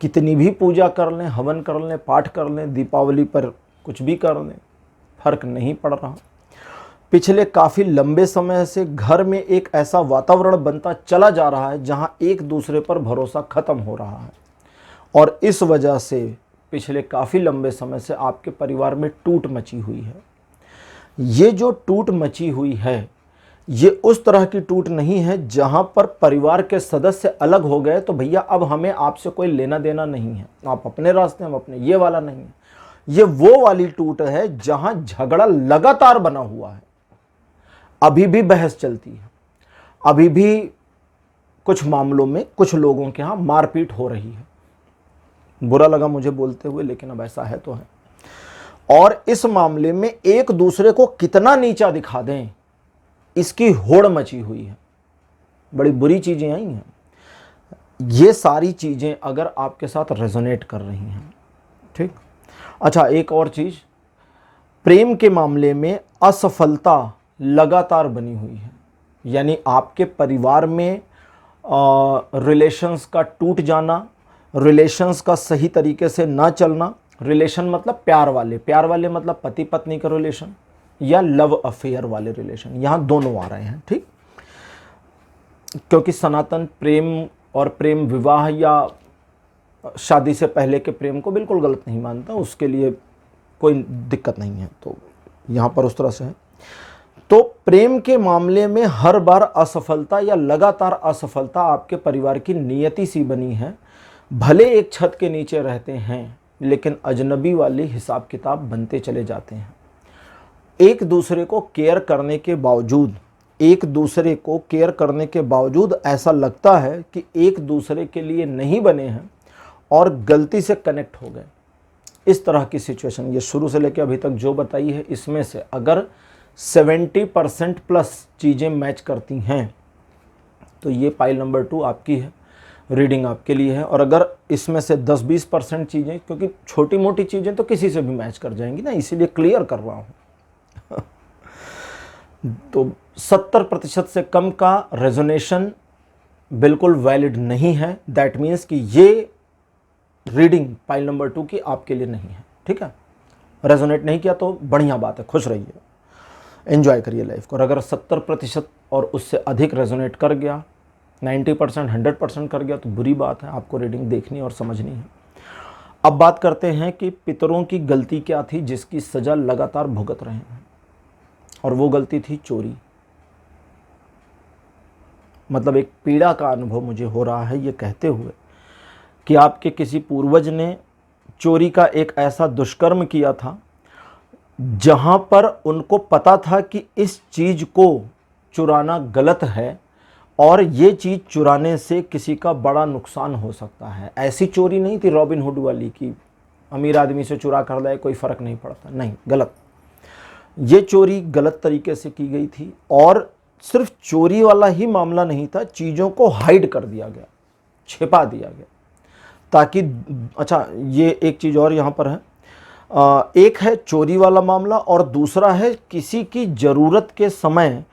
कितनी भी पूजा कर लें, हवन कर लें, पाठ कर लें, दीपावली पर कुछ भी कर लें, फर्क नहीं पड़ रहा। पिछले काफ़ी लंबे समय से घर में एक ऐसा वातावरण बनता चला जा रहा है जहां एक दूसरे पर भरोसा खत्म हो रहा है। और इस वजह से पिछले काफ़ी लंबे समय से आपके परिवार में टूट मची हुई है। ये जो टूट मची हुई है, ये उस तरह की टूट नहीं है जहां पर परिवार के सदस्य अलग हो गए तो भैया अब हमें आपसे कोई लेना देना नहीं है, आप अपने रास्ते हम अपने, ये वाला नहीं है। ये वो वाली टूट है जहां झगड़ा लगातार बना हुआ है, अभी भी बहस चलती है, अभी भी कुछ मामलों में कुछ लोगों के यहाँ मारपीट हो रही है। बुरा लगा मुझे बोलते हुए, लेकिन अब ऐसा है तो है। और इस मामले में एक दूसरे को कितना नीचा दिखा दें, इसकी होड़ मची हुई है। बड़ी बुरी चीजें आई हैं। ये सारी चीजें अगर आपके साथ रेजोनेट कर रही हैं, ठीक। अच्छा, एक और चीज, प्रेम के मामले में असफलता लगातार बनी हुई है। यानी आपके परिवार में रिलेशंस का टूट जाना, रिलेशंस का सही तरीके से ना चलना। रिलेशन मतलब प्यार वाले मतलब पति पत्नी का रिलेशन या लव अफेयर वाले रिलेशन, यहां दोनों आ रहे हैं, ठीक। क्योंकि सनातन प्रेम और प्रेम विवाह या शादी से पहले के प्रेम को बिल्कुल गलत नहीं मानता, उसके लिए कोई दिक्कत नहीं है, तो यहां पर उस तरह से है। तो प्रेम के मामले में हर बार असफलता या लगातार असफलता आपके परिवार की नियति सी बनी है। भले एक छत के नीचे रहते हैं, लेकिन अजनबी वाले हिसाब किताब बनते चले जाते हैं। एक दूसरे को केयर करने के बावजूद ऐसा लगता है कि एक दूसरे के लिए नहीं बने हैं और गलती से कनेक्ट हो गए। इस तरह की सिचुएशन ये शुरू से लेकर अभी तक जो बताई है, इसमें से अगर 70% प्लस चीज़ें मैच करती हैं तो ये पाइल नंबर 2 आपकी है, रीडिंग आपके लिए है। और अगर इसमें से 10-20% चीज़ें, क्योंकि छोटी मोटी चीज़ें तो किसी से भी मैच कर जाएंगी ना, इसीलिए क्लियर कर रहा हूँ तो 70% से कम का रेजोनेशन बिल्कुल वैलिड नहीं है। दैट मीन्स कि ये रीडिंग पाइल नंबर 2 की आपके लिए नहीं है, ठीक है। रेजोनेट नहीं किया तो बढ़िया बात है, खुश रहिए, एंजॉय करिए लाइफ को। और अगर 70% और उससे अधिक रेजोनेट कर गया, 90%, 100% कर गया, तो बुरी बात है, आपको रीडिंग देखनी और समझनी है। अब बात करते हैं कि पितरों की गलती क्या थी जिसकी सजा लगातार भुगत रहे हैं, और वो गलती थी चोरी। मतलब एक पीड़ा का अनुभव मुझे हो रहा है ये कहते हुए कि आपके किसी पूर्वज ने चोरी का एक ऐसा दुष्कर्म किया था जहां पर उनको पता था कि इस चीज को चुराना गलत है और ये चीज चुराने से किसी का बड़ा नुकसान हो सकता है। ऐसी चोरी नहीं थी रॉबिन हुड वाली कि अमीर आदमी से चुरा कर लाए कोई फर्क नहीं पड़ता, नहीं, गलत। ये चोरी गलत तरीके से की गई थी। और सिर्फ चोरी वाला ही मामला नहीं था, चीज़ों को हाइड कर दिया गया, छिपा दिया गया ताकि, अच्छा ये एक चीज़ और यहाँ पर है, एक है चोरी वाला मामला और दूसरा है किसी की ज़रूरत के समय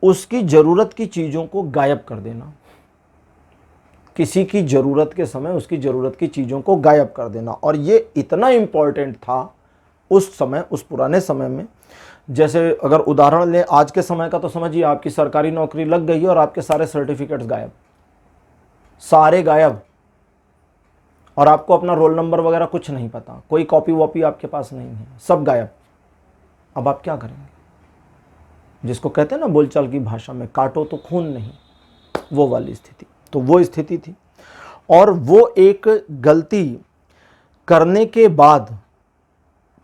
उसकी ज़रूरत की चीज़ों को गायब कर देना। किसी की ज़रूरत के समय उसकी ज़रूरत की चीज़ों को गायब कर देना। और ये इतना इम्पॉर्टेंट था उस समय, उस पुराने समय में। जैसे अगर उदाहरण लें आज के समय का, तो समझिए आपकी सरकारी नौकरी लग गई है और आपके सारे सर्टिफिकेट्स गायब, सारे गायब, और आपको अपना रोल नंबर वगैरह कुछ नहीं पता, कोई कॉपी वॉपी आपके पास नहीं है, सब गायब। अब आप क्या करेंगे? जिसको कहते हैं ना बोलचाल की भाषा में, काटो तो खून नहीं, वो वाली स्थिति। तो वो स्थिति थी। और वो एक गलती करने के बाद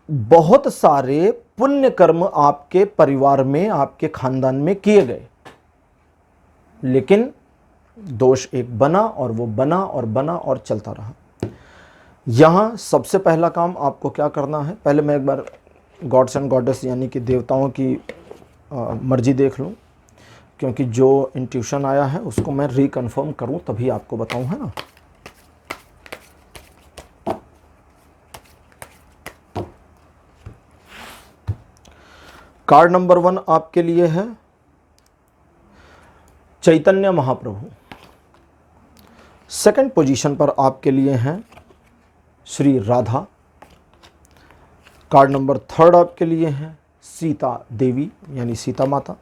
बहुत सारे पुण्य कर्म आपके परिवार में, आपके खानदान में किए गए, लेकिन दोष एक बना और वो बना और बना और चलता रहा। यहां सबसे पहला काम आपको क्या करना है, पहले मैं एक बार गॉड्स एंड गॉडेस यानी कि देवताओं की मर्जी देख लूं, क्योंकि जो इंट्यूशन आया है उसको मैं रिकन्फर्म करूं तभी आपको बताऊं, है ना। कार्ड नंबर 1 आपके लिए है चैतन्य महाप्रभु। सेकंड पोजीशन पर आपके लिए हैं श्री राधा। कार्ड नंबर 3 आपके लिए हैं सीता देवी यानी सीता माता।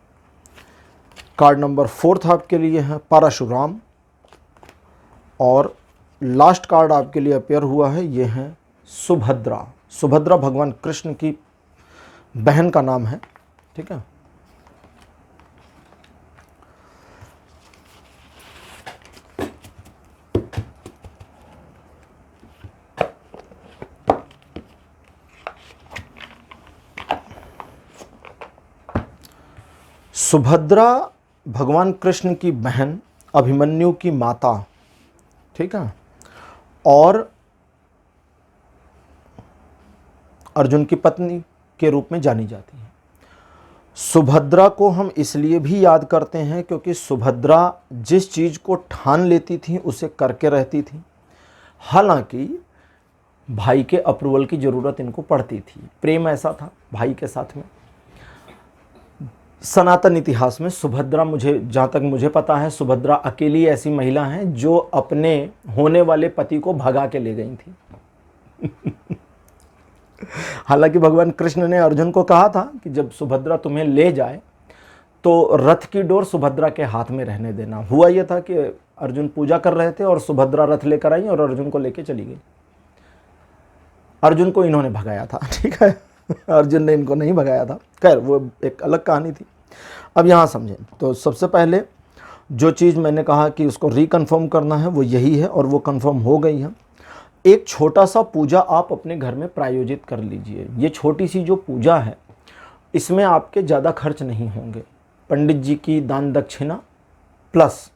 कार्ड नंबर 4 आपके लिए हैं परशुराम। और लास्ट कार्ड आपके लिए अपेयर हुआ है, ये हैं सुभद्रा। सुभद्रा भगवान कृष्ण की बहन का नाम है, ठीक है। सुभद्रा भगवान कृष्ण की बहन अभिमन्यु की माता, ठीक है, और अर्जुन की पत्नी के रूप में जानी जाती है। सुभद्रा को हम इसलिए भी याद करते हैं क्योंकि सुभद्रा जिस चीज़ को ठान लेती थी उसे करके रहती थी। हालांकि भाई के अप्रूवल की ज़रूरत इनको पड़ती थी, प्रेम ऐसा था भाई के साथ में। सनातन इतिहास में सुभद्रा, मुझे जहाँ तक मुझे पता है, सुभद्रा अकेली ऐसी महिला है जो अपने होने वाले पति को भगा के ले गई थी। हालांकि भगवान कृष्ण ने अर्जुन को कहा था कि जब सुभद्रा तुम्हें ले जाए तो रथ की डोर सुभद्रा के हाथ में रहने देना। हुआ यह था कि अर्जुन पूजा कर रहे थे और सुभद्रा रथ लेकर आई और अर्जुन को लेके चली गई। अर्जुन को इन्होंने भगाया था, ठीक है, अर्जुन ने इनको नहीं भगाया था। खैर वो एक अलग कहानी थी। अब यहाँ समझें तो सबसे पहले जो चीज़ मैंने कहा कि उसको रिकन्फर्म करना है वो यही है और वो कन्फर्म हो गई है। एक छोटा सा पूजा आप अपने घर में प्रायोजित कर लीजिए। ये छोटी सी जो पूजा है इसमें आपके ज़्यादा खर्च नहीं होंगे। पंडित जी की दान दक्षिणा प्लस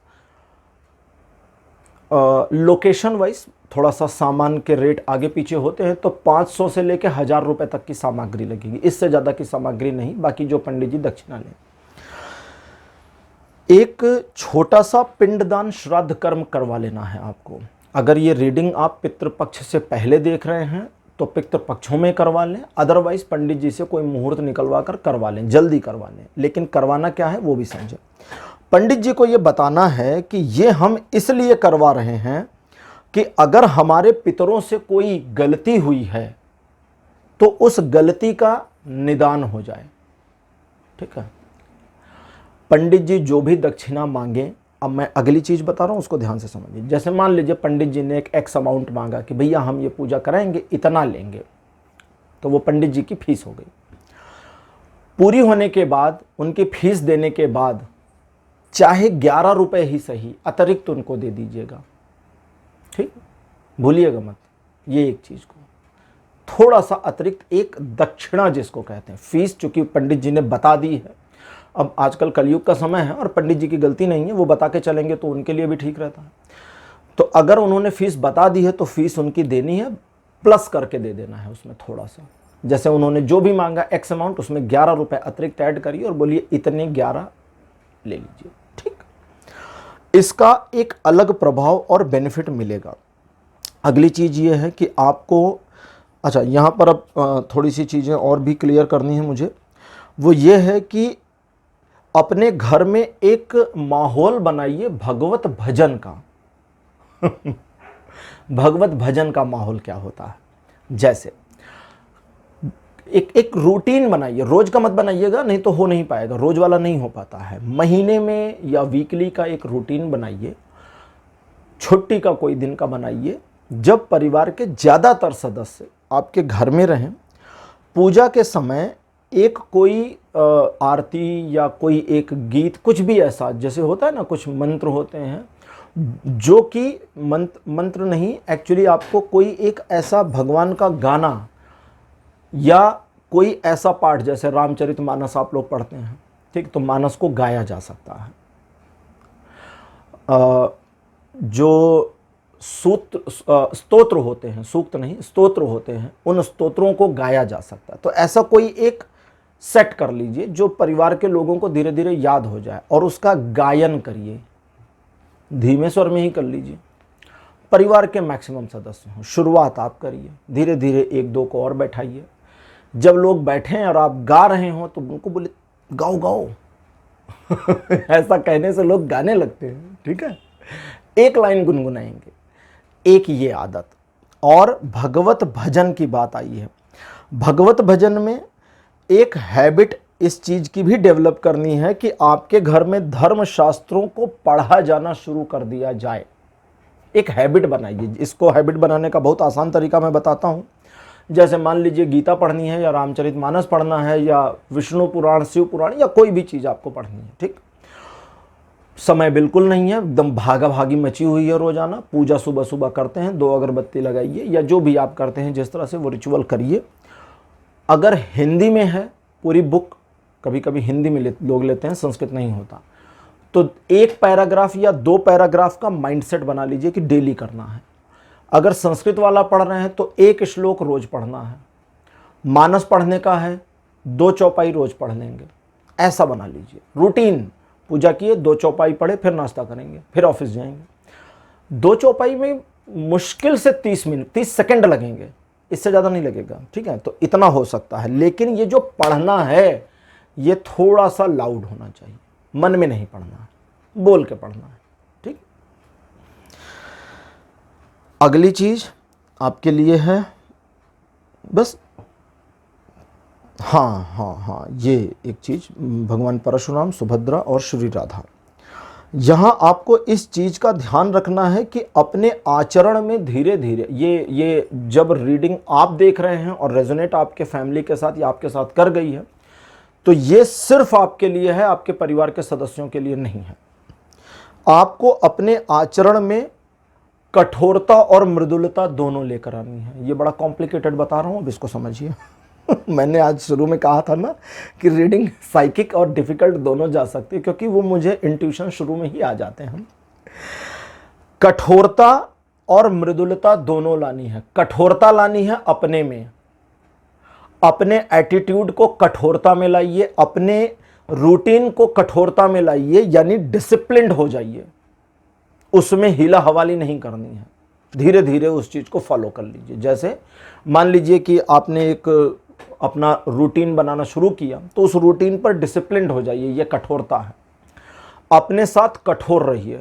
लोकेशन वाइज थोड़ा सा सामान के रेट आगे पीछे होते हैं तो 500 से लेकर 1000 रुपये तक की सामग्री लगेगी, इससे ज़्यादा की सामग्री नहीं। बाकी जो पंडित जी दक्षिणा लें, एक छोटा सा पिंडदान श्राद्ध कर्म करवा लेना है आपको। अगर ये रीडिंग आप पितृपक्ष से पहले देख रहे हैं तो पितृपक्षों में करवा लें, अदरवाइज पंडित जी से कोई मुहूर्त निकलवा कर करवा लें, जल्दी करवा लें। लेकिन करवाना क्या है वो भी समझें। पंडित जी को ये बताना है कि ये हम इसलिए करवा रहे हैं कि अगर हमारे पितरों से कोई गलती हुई है तो उस गलती का निदान हो जाए, ठीक है। पंडित जी जो भी दक्षिणा मांगे, अब मैं अगली चीज़ बता रहा हूँ उसको ध्यान से समझिए। जैसे मान लीजिए पंडित जी ने एक एक्स अमाउंट मांगा कि भैया हम ये पूजा कराएंगे, इतना लेंगे, तो वो पंडित जी की फीस हो गई। पूरी होने के बाद, उनकी फीस देने के बाद चाहे 11 रुपये ही सही अतिरिक्त उनको दे दीजिएगा, ठीक, भूलिएगा मत ये एक चीज़ को। थोड़ा सा अतिरिक्त एक दक्षिणा जिसको कहते हैं, फीस चूंकि पंडित जी ने बता दी है। अब आजकल कलयुग का समय है और पंडित जी की गलती नहीं है, वो बता के चलेंगे तो उनके लिए भी ठीक रहता है। तो अगर उन्होंने फीस बता दी है तो फीस उनकी देनी है, प्लस करके दे देना है उसमें थोड़ा सा। जैसे उन्होंने जो भी मांगा एक्स अमाउंट, उसमें 11 रुपये अतिरिक्त ऐड करिए और बोलिए इतने 11 ले लीजिए, ठीक। इसका एक अलग प्रभाव और बेनिफिट मिलेगा। अगली चीज़ ये है कि आपको, अच्छा यहाँ पर अब थोड़ी सी चीज़ें और भी क्लियर करनी है मुझे। वो ये है कि अपने घर में एक माहौल बनाइए भगवत भजन का। भगवत भजन का माहौल क्या होता है, जैसे एक रूटीन बनाइए। रोज का मत बनाइएगा, नहीं तो हो नहीं पाएगा, रोज वाला नहीं हो पाता है। महीने में या वीकली का एक रूटीन बनाइए, छुट्टी का कोई दिन का बनाइए, जब परिवार के ज़्यादातर सदस्य आपके घर में रहें। पूजा के समय एक कोई आरती या कोई एक गीत, कुछ भी ऐसा, जैसे होता है ना कुछ मंत्र होते हैं जो कि मंत्र नहीं, एक्चुअली आपको कोई एक ऐसा भगवान का गाना या कोई ऐसा पाठ, जैसे रामचरितमानस आप लोग पढ़ते हैं, ठीक, तो मानस को गाया जा सकता है। जो स्तोत्र होते हैं, सूक्त नहीं स्तोत्र होते हैं, उन स्तोत्रों को गाया जा सकता है। तो ऐसा कोई एक सेट कर लीजिए जो परिवार के लोगों को धीरे धीरे याद हो जाए और उसका गायन करिए, धीमे स्वर में ही कर लीजिए। परिवार के मैक्सिमम सदस्य हों, शुरुआत आप करिए, धीरे धीरे एक दो को और बैठाइए। जब लोग बैठें और आप गा रहे हों तो उनको बोले गाओ गाओ। ऐसा कहने से लोग गाने लगते हैं, ठीक है। एक लाइन गुनगुनाएंगे, एक ये आदत। और भगवत भजन की बात आई है, भगवत भजन में एक हैबिट इस चीज़ की भी डेवलप करनी है कि आपके घर में धर्म शास्त्रों को पढ़ा जाना शुरू कर दिया जाए। एक हैबिट बनाइए। इसको हैबिट बनाने का बहुत आसान तरीका मैं बताता हूँ। जैसे मान लीजिए गीता पढ़नी है या रामचरितमानस पढ़ना है या विष्णु पुराण, शिव पुराण, या कोई भी चीज़ आपको पढ़नी है, ठीक। समय बिल्कुल नहीं है, एकदम भागा भागी मची हुई है रोजाना। पूजा सुबह सुबह करते हैं, 2 अगरबत्ती लगाइए या जो भी आप करते हैं जिस तरह से, वो रिचुअल करिए। अगर हिंदी में है पूरी बुक, कभी कभी हिंदी में लोग लेते हैं, संस्कृत नहीं होता, तो एक पैराग्राफ या 2 पैराग्राफ का माइंडसेट बना लीजिए कि डेली करना है। अगर संस्कृत वाला पढ़ रहे हैं तो 1 श्लोक रोज पढ़ना है। मानस पढ़ने का है 2 चौपाई रोज पढ़ लेंगे, ऐसा बना लीजिए रूटीन। पूजा किए 2 चौपाई पढ़े, फिर नाश्ता करेंगे, फिर ऑफिस जाएंगे। 2 चौपाई में मुश्किल से 30 सेकंड लगेंगे, इससे ज़्यादा नहीं लगेगा, ठीक है। तो इतना हो सकता है, लेकिन ये जो पढ़ना है ये थोड़ा सा लाउड होना चाहिए, मन में नहीं पढ़ना है, बोल के पढ़ना है, ठीक। अगली चीज आपके लिए है बस, हाँ, ये एक चीज, भगवान परशुराम, सुभद्रा और श्री राधा। यहाँ आपको इस चीज़ का ध्यान रखना है कि अपने आचरण में धीरे धीरे ये जब रीडिंग आप देख रहे हैं और रेजोनेट आपके फैमिली के साथ या आपके साथ कर गई है, तो ये सिर्फ आपके लिए है, आपके परिवार के सदस्यों के लिए नहीं है। आपको अपने आचरण में कठोरता और मृदुलता दोनों लेकर आनी है। ये बड़ा कॉम्प्लिकेटेड बता रहा हूँ, अब इसको समझिए। मैंने आज शुरू में कहा था ना कि रीडिंग साइकिक और डिफिकल्ट दोनों जा सकती है, क्योंकि वो मुझे इंट्यूशन शुरू में ही आ जाते हैं। कठोरता और मृदुलता दोनों लानी है। कठोरता लानी है अपने में, अपने एटीट्यूड को कठोरता में लाइए, अपने रूटीन को कठोरता में लाइए, यानी डिसिप्लिन्ड हो जाइए, उसमें हिला हवाली नहीं करनी है। धीरे धीरे उस चीज़ को फॉलो कर लीजिए। जैसे मान लीजिए कि आपने एक अपना रूटीन बनाना शुरू किया, तो उस रूटीन पर डिसिप्लिन्ड हो जाइए, ये कठोरता है। अपने साथ कठोर रहिए,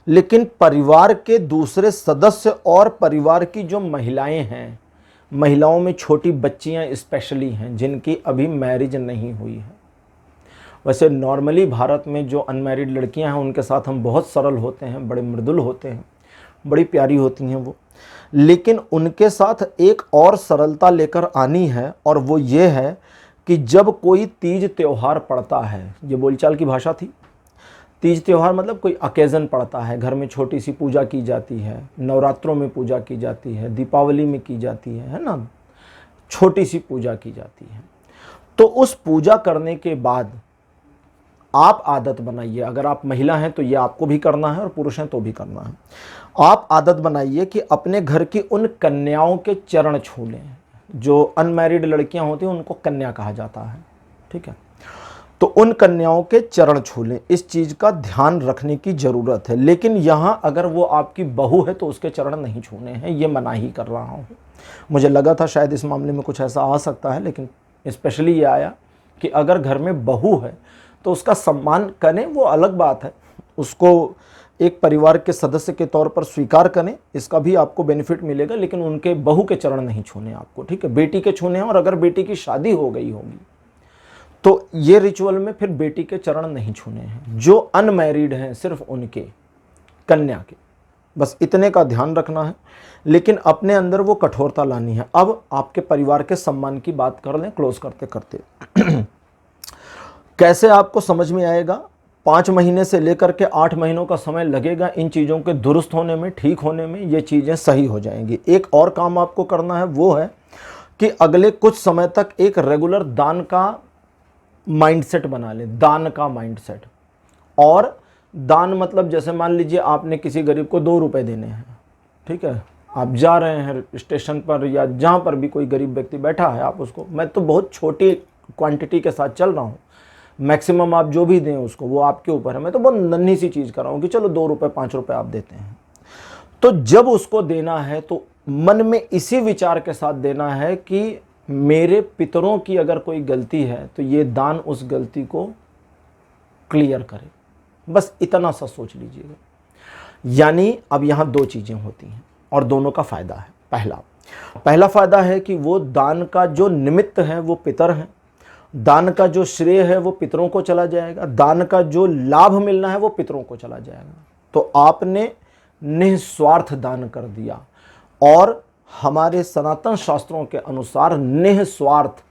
लेकिन परिवार के दूसरे सदस्य और परिवार की जो महिलाएं हैं, महिलाओं में छोटी बच्चियां स्पेशली हैं जिनकी अभी मैरिज नहीं हुई है। वैसे नॉर्मली भारत में जो अनमैरिड लड़कियां हैं उनके साथ हम बहुत सरल होते हैं, बड़े मृदुल होते हैं, बड़ी प्यारी होती हैं वो, लेकिन उनके साथ एक और सरलता लेकर आनी है, और वो ये है कि जब कोई तीज त्यौहार पड़ता है, ये बोलचाल की भाषा थी, तीज त्यौहार मतलब कोई अकेज़न पड़ता है, घर में छोटी सी पूजा की जाती है, नवरात्रों में पूजा की जाती है, दीपावली में की जाती है ना, छोटी सी पूजा की जाती है। तो उस पूजा करने के बाद आप आदत बनाइए, अगर आप महिला हैं तो ये आपको भी करना है और पुरुष हैं तो भी करना है। आप आदत बनाइए कि अपने घर की उन कन्याओं के चरण छू लें। जो अनमैरिड लड़कियां होती हैं उनको कन्या कहा जाता है, ठीक है। तो उन कन्याओं के चरण छू लें, इस चीज़ का ध्यान रखने की ज़रूरत है। लेकिन यहाँ अगर वो आपकी बहू है तो उसके चरण नहीं छूने हैं, ये मना ही कर रहा हूँ। मुझे लगा था शायद इस मामले में कुछ ऐसा आ सकता है, लेकिन स्पेशली ये आया कि अगर घर में बहू है तो उसका सम्मान करें, वो अलग बात है, उसको एक परिवार के सदस्य के तौर पर स्वीकार करें, इसका भी आपको बेनिफिट मिलेगा, लेकिन उनके बहू के चरण नहीं छूने आपको, ठीक है। बेटी के छूने हैं, और अगर बेटी की शादी हो गई होगी तो ये रिचुअल में फिर बेटी के चरण नहीं छूने हैं। जो अनमैरिड हैं सिर्फ उनके, कन्या के, बस इतने का ध्यान रखना है, लेकिन अपने अंदर वो कठोरता लानी है। अब आपके परिवार के सम्मान की बात कर लें क्लोज करते करते। कैसे आपको समझ में आएगा? 5 महीने से लेकर के 8 महीनों का समय लगेगा इन चीज़ों के दुरुस्त होने में, ठीक होने में, ये चीज़ें सही हो जाएंगी। एक और काम आपको करना है, वो है कि अगले कुछ समय तक एक रेगुलर दान का माइंडसेट बना लें, दान का माइंडसेट। और दान मतलब जैसे मान लीजिए आपने किसी गरीब को 2 रुपए देने हैं, ठीक है, आप जा रहे हैं स्टेशन पर या जहाँ पर भी कोई गरीब व्यक्ति बैठा है, आप उसको, मैं तो बहुत छोटी क्वांटिटी के साथ चल रहा हूँ, मैक्सिमम आप जो भी दें उसको, वो आपके ऊपर है, मैं तो बहुत नन्ही सी चीज़ कर रहा हूँ कि चलो 2 रुपए 5 रुपए आप देते हैं। तो जब उसको देना है तो मन में इसी विचार के साथ देना है कि मेरे पितरों की अगर कोई गलती है तो ये दान उस गलती को क्लियर करे, बस इतना सा सोच लीजिएगा। यानी अब यहाँ 2 चीज़ें होती हैं और दोनों का फ़ायदा है। पहला फ़ायदा है कि वो दान का जो निमित्त है वो पितर हैं, दान का जो श्रेय है वो पितरों को चला जाएगा, दान का जो लाभ मिलना है वो पितरों को चला जाएगा। तो आपने निस्वार्थ दान कर दिया, और हमारे सनातन शास्त्रों के अनुसार निस्वार्थ,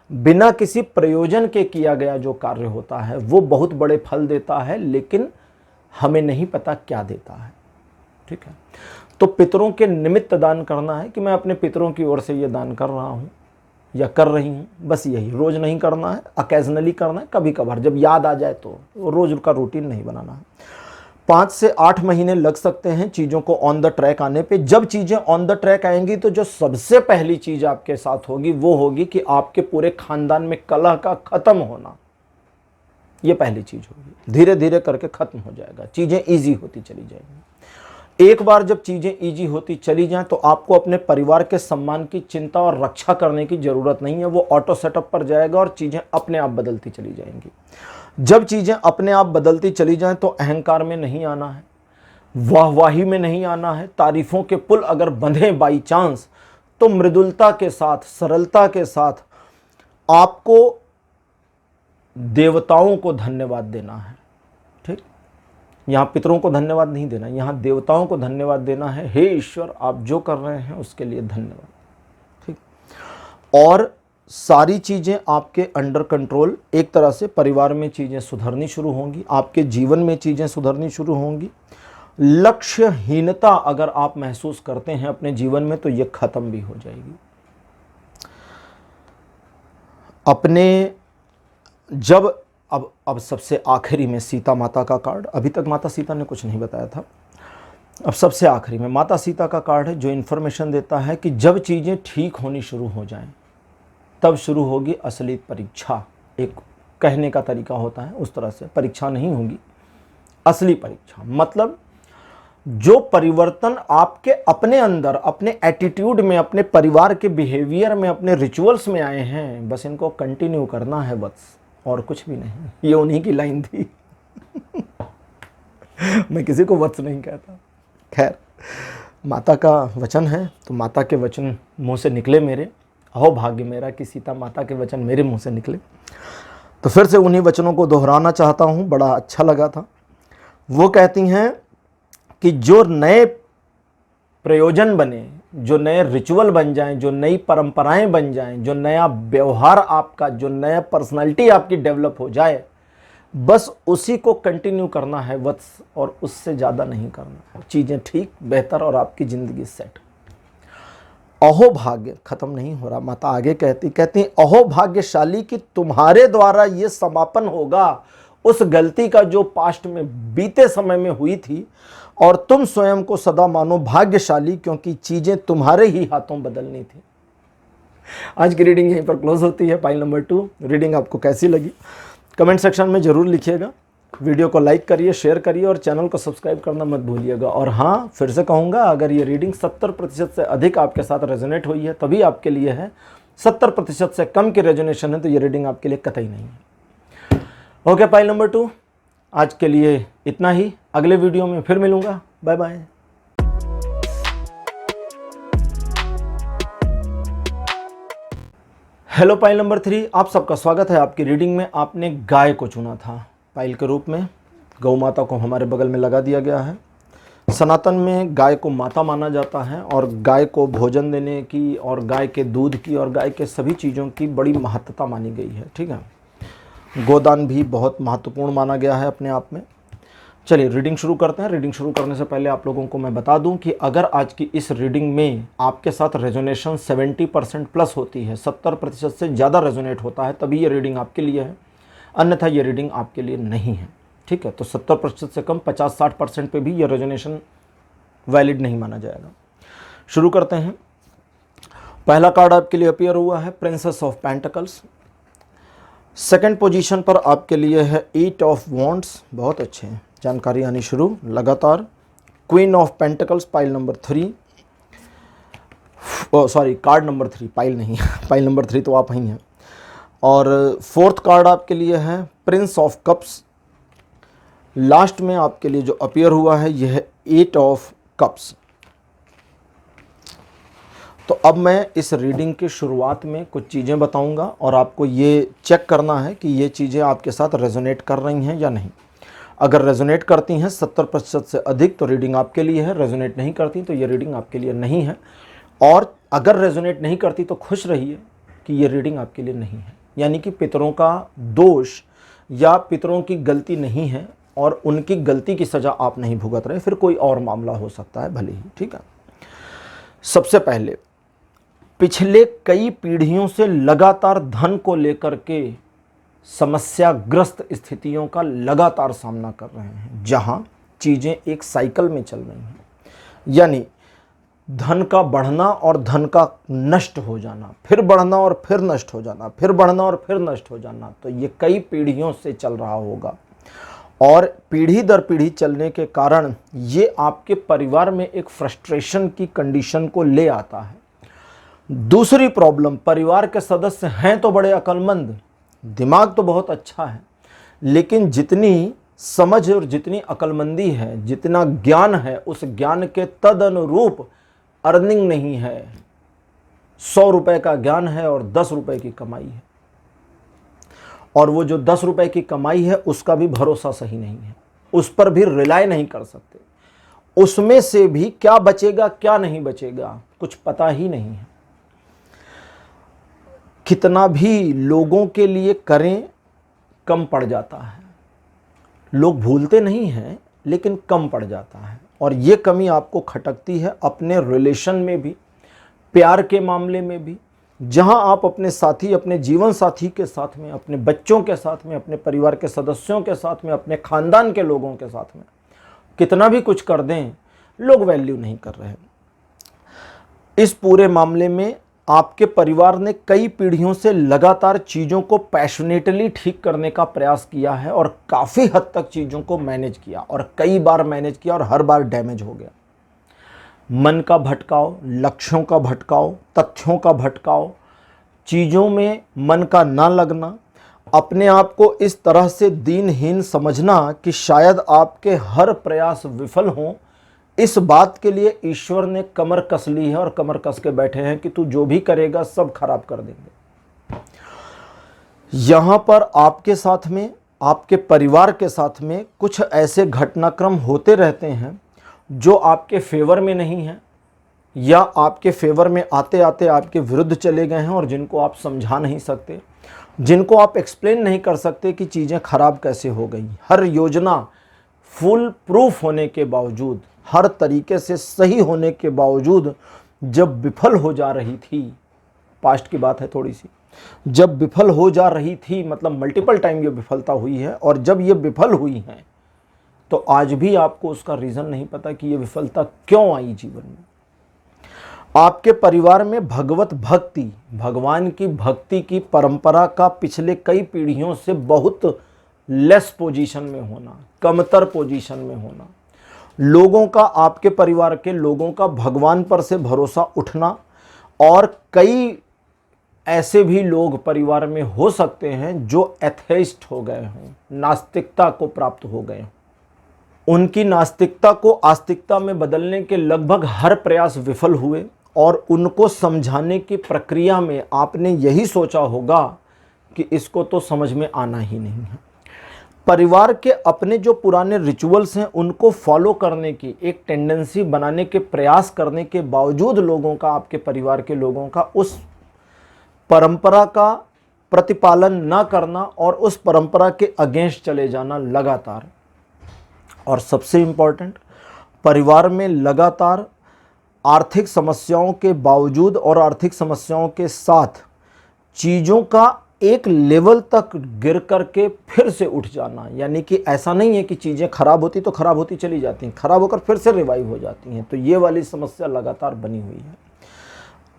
बिना किसी प्रयोजन के किया गया जो कार्य होता है वो बहुत बड़े फल देता है, लेकिन हमें नहीं पता क्या देता है, ठीक है। तो पितरों के निमित्त दान करना है कि मैं अपने पितरों की ओर से ये दान कर रहा हूँ, या कर रही हूँ, बस यही। रोज़ नहीं करना है, अकेजनली करना है, कभी कभार जब याद आ जाए तो। रोज़ का रूटीन नहीं बनाना है। 5 से 8 महीने लग सकते हैं चीज़ों को ऑन द ट्रैक आने पे। जब चीज़ें ऑन द ट्रैक आएंगी तो जो सबसे पहली चीज़ आपके साथ होगी वो होगी कि आपके पूरे खानदान में कलह का ख़त्म होना। ये पहली चीज़ होगी। धीरे धीरे करके ख़त्म हो जाएगा, चीज़ें ईजी होती चली जाएंगी। एक बार जब चीज़ें ईजी होती चली जाएं तो आपको अपने परिवार के सम्मान की चिंता और रक्षा करने की ज़रूरत नहीं है। वो ऑटो सेटअप पर जाएगा और चीज़ें अपने आप बदलती चली जाएंगी। जब चीज़ें अपने आप बदलती चली जाएं तो अहंकार में नहीं आना है, वाहवाही में नहीं आना है। तारीफ़ों के पुल अगर बंधे बाई चांस तो मृदुलता के साथ, सरलता के साथ आपको देवताओं को धन्यवाद देना है। ठीक, यहाँ पितरों को धन्यवाद नहीं देना, यहाँ देवताओं को धन्यवाद देना है। हे ईश्वर, आप जो कर रहे हैं उसके लिए धन्यवाद। ठीक, और सारी चीज़ें आपके अंडर कंट्रोल। एक तरह से परिवार में चीज़ें सुधरनी शुरू होंगी, आपके जीवन में चीज़ें सुधरनी शुरू होंगी। लक्ष्यहीनता अगर आप महसूस करते हैं अपने जीवन में तो ये ख़त्म भी हो जाएगी। अपने जब अब सबसे आखिरी में सीता माता का कार्ड, अभी तक माता सीता ने कुछ नहीं बताया था, अब सबसे आखिरी में माता सीता का कार्ड है जो इन्फॉर्मेशन देता है कि जब चीज़ें ठीक होनी शुरू हो जाएं तब शुरू होगी असली परीक्षा। एक कहने का तरीका होता है, उस तरह से परीक्षा नहीं होगी, असली परीक्षा। मतलब जो परिवर्तन आपके अपने अंदर, अपने एटीट्यूड में, अपने परिवार के बिहेवियर में, अपने रिचुअल्स में आए हैं, बस इनको कंटिन्यू करना है, बस, और कुछ भी नहीं। ये उन्हीं की लाइन थी। मैं किसी को वत्स नहीं कहता। खैर, माता का वचन है तो माता के वचन मुंह से निकले मेरे। अहो भाग्य मेरा कि सीता माता के वचन मेरे मुंह से निकले। तो फिर से उन्हीं वचनों को दोहराना चाहता हूँ, बड़ा अच्छा लगा था। वो कहती हैं कि जो नए प्रयोजन बने, जो नए रिचुअल बन जाएं, जो नई परंपराएं बन जाएं, जो नया व्यवहार आपका, जो नया पर्सनालिटी आपकी डेवलप हो जाए, बस उसी को कंटिन्यू करना है वत्स, और उससे ज़्यादा नहीं करना है। चीज़ें ठीक, बेहतर और आपकी ज़िंदगी सेट। अहो भाग्य खत्म नहीं हो रहा। माता आगे कहती अहो भाग्यशाली कि तुम्हारे द्वारा ये समापन होगा उस गलती का जो पास्ट में बीते समय में हुई थी, और तुम स्वयं को सदा मानो भाग्यशाली क्योंकि चीजें तुम्हारे ही हाथों बदलनी थी। आज की रीडिंग यहीं पर क्लोज होती है। पाइल नंबर 2 रीडिंग आपको कैसी लगी कमेंट सेक्शन में जरूर लिखिएगा। वीडियो को लाइक करिए, शेयर करिए और चैनल को सब्सक्राइब करना मत भूलिएगा। और हाँ, फिर से कहूँगा, अगर ये रीडिंग 70% से अधिक आपके साथ रेजोनेट हुई है तभी आपके लिए है, 70% से कम की रेजोनेशन है तो ये रीडिंग आपके लिए कतई नहीं है। ओके, पाइल नंबर 2 आज के लिए इतना ही। अगले वीडियो में फिर मिलूँगा। Bye bye. Hello pile number 3, आप सबका स्वागत है आपकी रीडिंग में। आपने गाय को चुना था पाइल के रूप में। गौ माता को हमारे बगल में लगा दिया गया है। सनातन में गाय को माता माना जाता है और गाय को भोजन देने की और गाय के दूध की और गाय के सभी चीज़ों की बड़ी महत्ता मानी गई है। ठीक है, गोदान भी बहुत महत्वपूर्ण माना गया है अपने आप में। चलिए रीडिंग शुरू करते हैं। रीडिंग शुरू करने से पहले आप लोगों को मैं बता दूं कि अगर आज की इस रीडिंग में आपके साथ रेजोनेशन 70% प्लस होती है, 70% से ज़्यादा रेजोनेट होता है, तभी ये रीडिंग आपके लिए है, अन्यथा ये रीडिंग आपके लिए नहीं है। ठीक है, तो 70% से कम 50-60% पे भी ये रेजोनेशन वैलिड नहीं माना जाएगा। शुरू करते हैं। पहला कार्ड आपके लिए अपीयर हुआ है princess of pentacles. Second position पर आपके लिए है 8 ऑफ वॉन्ड्स। बहुत अच्छे हैं, जानकारी आनी शुरू लगातार। Queen of pentacles pile number 3, sorry card number 3, pile नहीं पाइल नंबर 3 तो आप ही हैं। और फोर्थ कार्ड आपके लिए है प्रिंस ऑफ कप्स। लास्ट में आपके लिए जो अपीयर हुआ है यह है 8 ऑफ कप्स। तो अब मैं इस रीडिंग की शुरुआत में कुछ चीज़ें बताऊंगा और आपको ये चेक करना है कि ये चीज़ें आपके साथ रेजोनेट कर रही हैं या नहीं। अगर रेजोनेट करती हैं 70% से अधिक तो रीडिंग आपके लिए है, रेजोनेट नहीं करती तो ये रीडिंग आपके लिए नहीं है। और अगर रेजोनेट नहीं करती तो खुश रहिए कि ये रीडिंग आपके लिए नहीं है, यानी कि पितरों का दोष या पितरों की गलती नहीं है और उनकी गलती की सज़ा आप नहीं भुगत रहे, फिर कोई और मामला हो सकता है भले ही। ठीक है, सबसे पहले पिछले कई पीढ़ियों से लगातार धन को लेकर के समस्याग्रस्त स्थितियों का लगातार सामना कर रहे हैं, जहां चीज़ें एक साइकिल में चल रही हैं, यानी धन का बढ़ना और धन का नष्ट हो जाना, फिर बढ़ना और फिर नष्ट हो जाना, फिर बढ़ना और फिर नष्ट हो जाना। तो ये कई पीढ़ियों से चल रहा होगा और पीढ़ी दर पीढ़ी चलने के कारण ये आपके परिवार में एक फ्रस्ट्रेशन की कंडीशन को ले आता है। दूसरी प्रॉब्लम, परिवार के सदस्य हैं तो बड़े अक्लमंद, दिमाग तो बहुत अच्छा है, लेकिन जितनी समझ और जितनी अक्लमंदी है, जितना ज्ञान है, उस ज्ञान के तदनुरूप अर्निंग नहीं है। 100 रुपए का ज्ञान है और 10 रुपए की कमाई है, और वो जो 10 रुपए की कमाई है उसका भी भरोसा सही नहीं है, उस पर भी रिलाय नहीं कर सकते। उसमें से भी क्या बचेगा क्या नहीं बचेगा कुछ पता ही नहीं है। कितना भी लोगों के लिए करें कम पड़ जाता है। लोग भूलते नहीं हैं लेकिन कम पड़ जाता है, और ये कमी आपको खटकती है अपने रिलेशन में भी, प्यार के मामले में भी, जहां आप अपने साथी, अपने जीवन साथी के साथ में, अपने बच्चों के साथ में, अपने परिवार के सदस्यों के साथ में, अपने खानदान के लोगों के साथ में कितना भी कुछ कर दें, लोग वैल्यू नहीं कर रहे। इस पूरे मामले में आपके परिवार ने कई पीढ़ियों से लगातार चीज़ों को पैशनेटली ठीक करने का प्रयास किया है और काफ़ी हद तक चीज़ों को मैनेज किया, और कई बार मैनेज किया और हर बार डैमेज हो गया। मन का भटकाव, लक्ष्यों का भटकाव, तथ्यों का भटकाव, चीज़ों में मन का ना लगना, अपने आप को इस तरह से दीनहीन समझना कि शायद आपके हर प्रयास विफल हों, इस बात के लिए ईश्वर ने कमर कस ली है और कमर कस के बैठे हैं कि तू जो भी करेगा सब खराब कर देंगे। यहां पर आपके साथ में, आपके परिवार के साथ में कुछ ऐसे घटनाक्रम होते रहते हैं जो आपके फेवर में नहीं हैं, या आपके फेवर में आते आते आपके विरुद्ध चले गए हैं, और जिनको आप समझा नहीं सकते, जिनको आप एक्सप्लेन नहीं कर सकते कि चीज़ें खराब कैसे हो गई। हर योजना फुल प्रूफ होने के बावजूद, हर तरीके से सही होने के बावजूद जब विफल हो जा रही थी, पास्ट की बात है थोड़ी सी, जब विफल हो जा रही थी, मतलब मल्टीपल टाइम ये विफलता हुई है, और जब ये विफल हुई है तो आज भी आपको उसका रीज़न नहीं पता कि ये विफलता क्यों आई जीवन में। आपके परिवार में भगवत भक्ति, भगवान की भक्ति की परंपरा का पिछले कई पीढ़ियों से बहुत लेस पोजीशन में होना, कमतर पोजीशन में होना, लोगों का, आपके परिवार के लोगों का भगवान पर से भरोसा उठना, और कई ऐसे भी लोग परिवार में हो सकते हैं जो एथेइस्ट हो गए हों, नास्तिकता को प्राप्त हो गए हों। उनकी नास्तिकता को आस्तिकता में बदलने के लगभग हर प्रयास विफल हुए, और उनको समझाने की प्रक्रिया में आपने यही सोचा होगा कि इसको तो समझ में आना ही नहीं है। परिवार के अपने जो पुराने रिचुअल्स हैं उनको फॉलो करने की एक टेंडेंसी बनाने के प्रयास करने के बावजूद लोगों का, आपके परिवार के लोगों का उस परंपरा का प्रतिपालन ना करना और उस परंपरा के अगेंस्ट चले जाना लगातार। और सबसे इम्पॉर्टेंट, परिवार में लगातार आर्थिक समस्याओं के बावजूद और आर्थिक समस्याओं के साथ चीज़ों का एक लेवल तक गिर करके फिर से उठ जाना। यानी कि ऐसा नहीं है कि चीज़ें खराब होती तो खराब होती चली जाती हैं, खराब होकर फिर से रिवाइव हो जाती हैं। तो ये वाली समस्या लगातार बनी हुई है।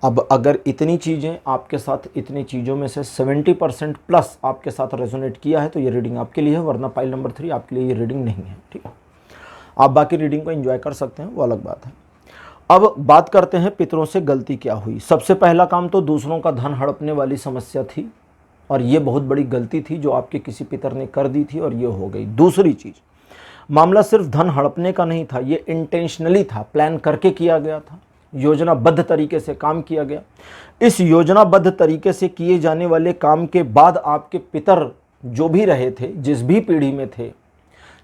अब अगर इतनी चीज़ें आपके साथ, इतनी चीज़ों में से 70% प्लस आपके साथ रेजोनेट किया है तो ये रीडिंग आपके लिए है, वरना पाइल नंबर 3 आपके लिए ये रीडिंग नहीं है। ठीक है, आप बाकी रीडिंग को एंजॉय कर सकते हैं, वो अलग बात है। अब बात करते हैं पितरों से गलती क्या हुई। सबसे पहला काम तो दूसरों का धन हड़पने वाली समस्या थी, और ये बहुत बड़ी गलती थी जो आपके किसी पितर ने कर दी थी और ये हो गई। दूसरी चीज़, मामला सिर्फ धन हड़पने का नहीं था, ये इंटेंशनली था, प्लान करके किया गया था, योजनाबद्ध तरीके से काम किया गया। इस योजनाबद्ध तरीके से किए जाने वाले काम के बाद आपके पितर जो भी रहे थे, जिस भी पीढ़ी में थे,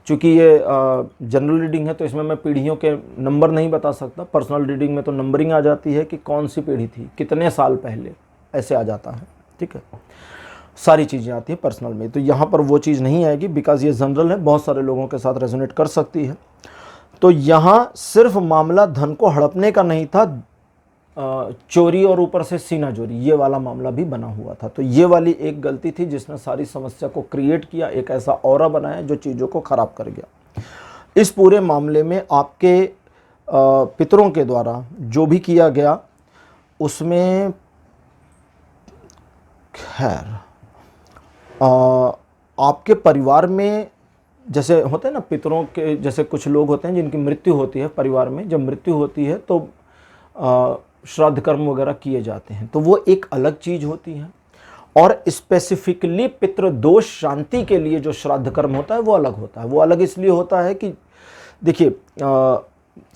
चूँकि ये जनरल रीडिंग है तो इसमें मैं पीढ़ियों के नंबर नहीं बता सकता, पर्सनल रीडिंग में तो नंबरिंग आ जाती है कि कौन सी पीढ़ी थी, कितने साल पहले, ऐसे आ जाता है। ठीक है, सारी चीज़ें आती हैं पर्सनल में, तो यहाँ पर वो चीज़ नहीं आएगी बिकॉज ये जनरल है, बहुत सारे लोगों के साथ रेजोनेट कर सकती है। तो यहाँ सिर्फ मामला धन को हड़पने का नहीं था, चोरी और ऊपर से सीना चोरी, ये वाला मामला भी बना हुआ था। तो ये वाली एक गलती थी जिसने सारी समस्या को क्रिएट किया, एक ऐसा ऑरा बनाया जो चीज़ों को ख़राब कर गया। इस पूरे मामले में आपके पितरों के द्वारा जो भी किया गया उसमें खैर आपके परिवार में जैसे होते हैं ना पितरों के, जैसे कुछ लोग होते हैं जिनकी मृत्यु होती है परिवार में, जब मृत्यु होती है तो श्राद्ध कर्म वगैरह किए जाते हैं, तो वो एक अलग चीज़ होती है। और स्पेसिफिकली पितृदोष शांति के लिए जो श्राद्ध कर्म होता है वो अलग होता है। वो अलग इसलिए होता है कि देखिए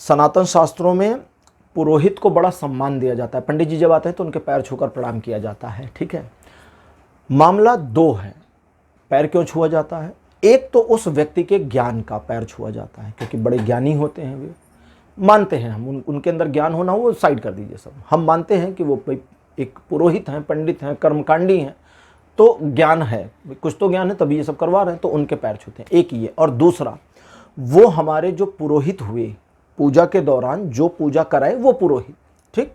सनातन शास्त्रों में पुरोहित को बड़ा सम्मान दिया जाता है। पंडित जी जब आते हैं तो उनके पैर छूकर प्रणाम किया जाता है, ठीक है। मामला दो है, पैर क्यों छुआ जाता है? एक तो उस व्यक्ति के ज्ञान का पैर छुआ जाता है क्योंकि बड़े ज्ञानी होते हैं, वे मानते हैं हम उनके अंदर ज्ञान होना, वो साइड कर दीजिए सब, हम मानते हैं कि वो एक पुरोहित हैं, पंडित हैं, कर्मकांडी हैं, तो ज्ञान है, कुछ तो ज्ञान है तभी ये सब करवा रहे हैं, तो उनके पैर छूते हैं, एक ये। और दूसरा, वो हमारे जो पुरोहित हुए पूजा के दौरान जो पूजा कराए वो पुरोहित, ठीक,